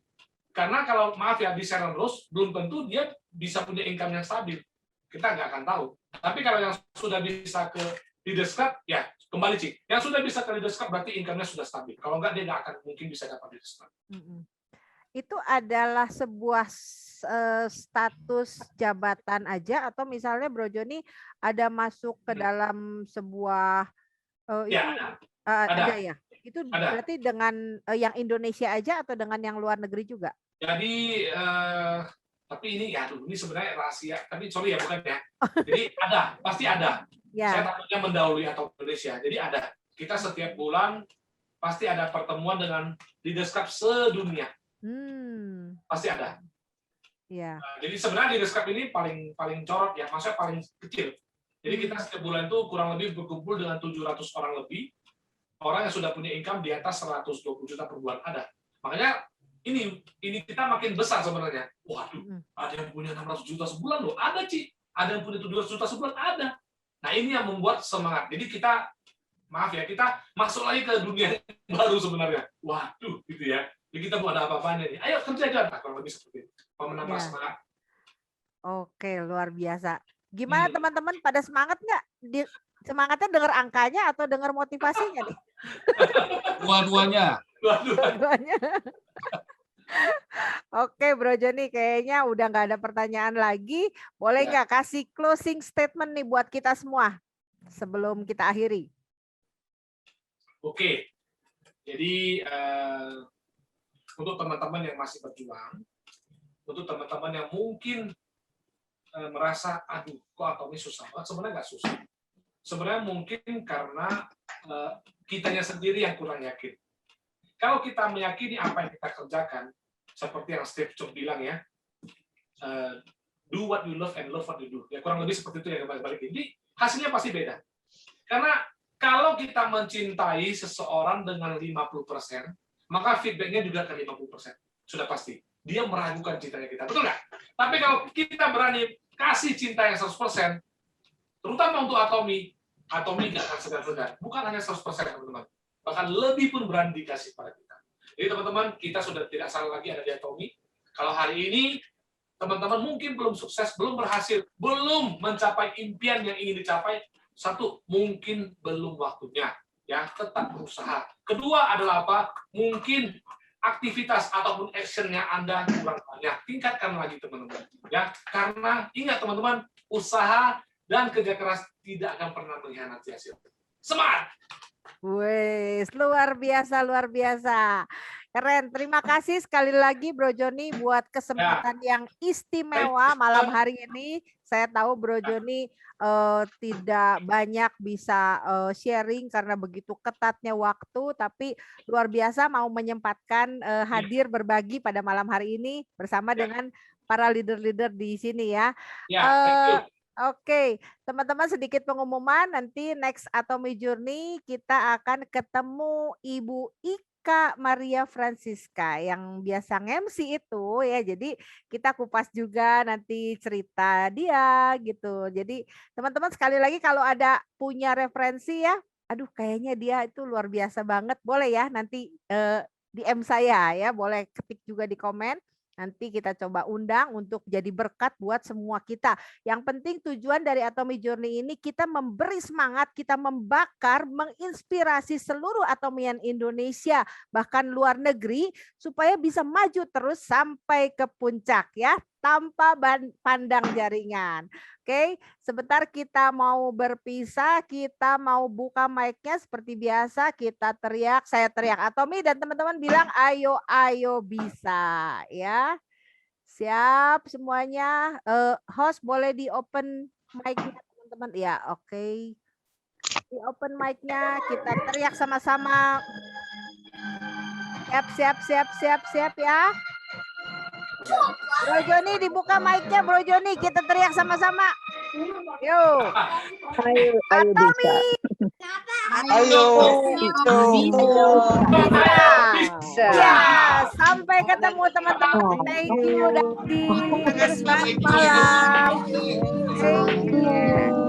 Karena kalau maaf ya di Sharon Rose belum tentu dia bisa punya income yang stabil. Kita nggak akan tahu. Tapi kalau yang sudah bisa ke Leaders Club, ya kembali Ci. Yang sudah bisa ke Leaders Club berarti income-nya sudah stabil. Kalau nggak, dia nggak akan mungkin bisa dapat Leaders Club. Itu adalah sebuah status jabatan aja, atau misalnya Bro Joni ada masuk ke dalam sebuah ada ya? Itu berarti dengan yang Indonesia aja atau dengan yang luar negeri juga? Jadi Tapi ini ya, aduh, ini sebenarnya rahasia. Tapi sorry ya, bukan ya. Jadi ada, pasti ada. Saya Ya. takutnya mendahului atau Indonesia. Jadi ada. Kita setiap bulan pasti ada pertemuan dengan Leaders Cup sedunia. Pasti ada. Ya. Nah, jadi sebenarnya Leaders Cup ini paling corot ya, maksudnya paling kecil. Jadi kita setiap bulan itu kurang lebih berkumpul dengan 700 orang lebih. Orang yang sudah punya income di atas 120 juta per bulan ada. Makanya ini kita makin besar sebenarnya. Waduh, ada yang punya 600 juta sebulan loh, ada Ci. Ada yang punya 700 juta sebulan, ada. Nah ini yang membuat semangat. Jadi kita, maaf ya, kita masuk lagi ke dunia baru sebenarnya. Waduh, gitu ya. Jadi kita mau ada apa-apanya nih. Ayo kerja aja, nah, kurang lebih seperti itu. Mau menambah semangat. Oke, luar biasa. Gimana teman-teman, pada semangat nggak? Semangatnya dengar angkanya atau dengar motivasinya nih? Dua-duanya. Dua-duanya. Oke, Bro Joni, kayaknya udah nggak ada pertanyaan lagi. Boleh nggak kasih closing statement nih buat kita semua sebelum kita akhiri? Oke, jadi untuk teman-teman yang masih berjuang, untuk teman-teman yang mungkin merasa, aduh, kok Atomi susah banget, sebenarnya nggak susah. Sebenarnya mungkin karena kitanya sendiri yang kurang yakin. Kalau kita meyakini apa yang kita kerjakan, seperti yang Steve Jobs bilang ya, do what you love and love what you do. Ya kurang lebih seperti itu ya, balik. Jadi hasilnya pasti beda. Karena kalau kita mencintai seseorang dengan 50%, maka feedbacknya juga ke 50%. Sudah pasti. Dia meragukan cintanya kita. Betul nggak? Tapi kalau kita berani kasih cinta yang 100%, terutama untuk Atomi nggak akan segan-segan. Bukan hanya 100%, teman-teman. Bahkan lebih pun berani dikasih pada kita. Jadi teman-teman, kita sudah tidak salah lagi ada di Atomi. Kalau hari ini teman-teman mungkin belum sukses, belum berhasil, belum mencapai impian yang ingin dicapai, satu, mungkin belum waktunya. Ya, tetap berusaha. Kedua adalah apa? Mungkin aktivitas ataupun action-nya Anda kurang banyak. Tingkatkan lagi teman-teman. Ya, karena ingat teman-teman, usaha dan kerja keras tidak akan pernah mengkhianati hasil. Semangat! Wes, luar biasa, luar biasa. Keren. Terima kasih sekali lagi Bro Joni buat kesempatan yang istimewa malam hari ini. Saya tahu Bro Joni tidak banyak bisa sharing karena begitu ketatnya waktu, tapi luar biasa mau menyempatkan hadir berbagi pada malam hari ini bersama dengan para leader-leader di sini ya. Oke, teman-teman sedikit pengumuman, nanti next Atomi Journey kita akan ketemu Ibu Ika Maria Francisca yang biasa nge-MC itu ya. Jadi kita kupas juga nanti cerita dia gitu. Jadi teman-teman sekali lagi kalau ada punya referensi ya, aduh kayaknya dia itu luar biasa banget, boleh ya nanti DM saya ya, boleh ketik juga di komen. Nanti kita coba undang untuk jadi berkat buat semua kita. Yang penting tujuan dari Atomi Journey ini kita memberi semangat, kita membakar, menginspirasi seluruh Atomian Indonesia, bahkan luar negeri, supaya bisa maju terus sampai ke puncak ya, tanpa pandang jaringan. Oke, sebentar kita mau berpisah, kita mau buka mic-nya seperti biasa, kita teriak, saya teriak Atomi dan teman-teman bilang ayo, ayo bisa ya. Siap semuanya. Host boleh di open mic-nya teman-teman. Ya, oke. Di open mic-nya, kita teriak sama-sama. Siap ya. Bro Joni dibuka mic-nya Bro Joni, kita teriak sama-sama. Yo. Ayo Atomi. Ayo. Ya, sampai ketemu teman-teman. Thank you Dadi. Selamat malam. Thank you.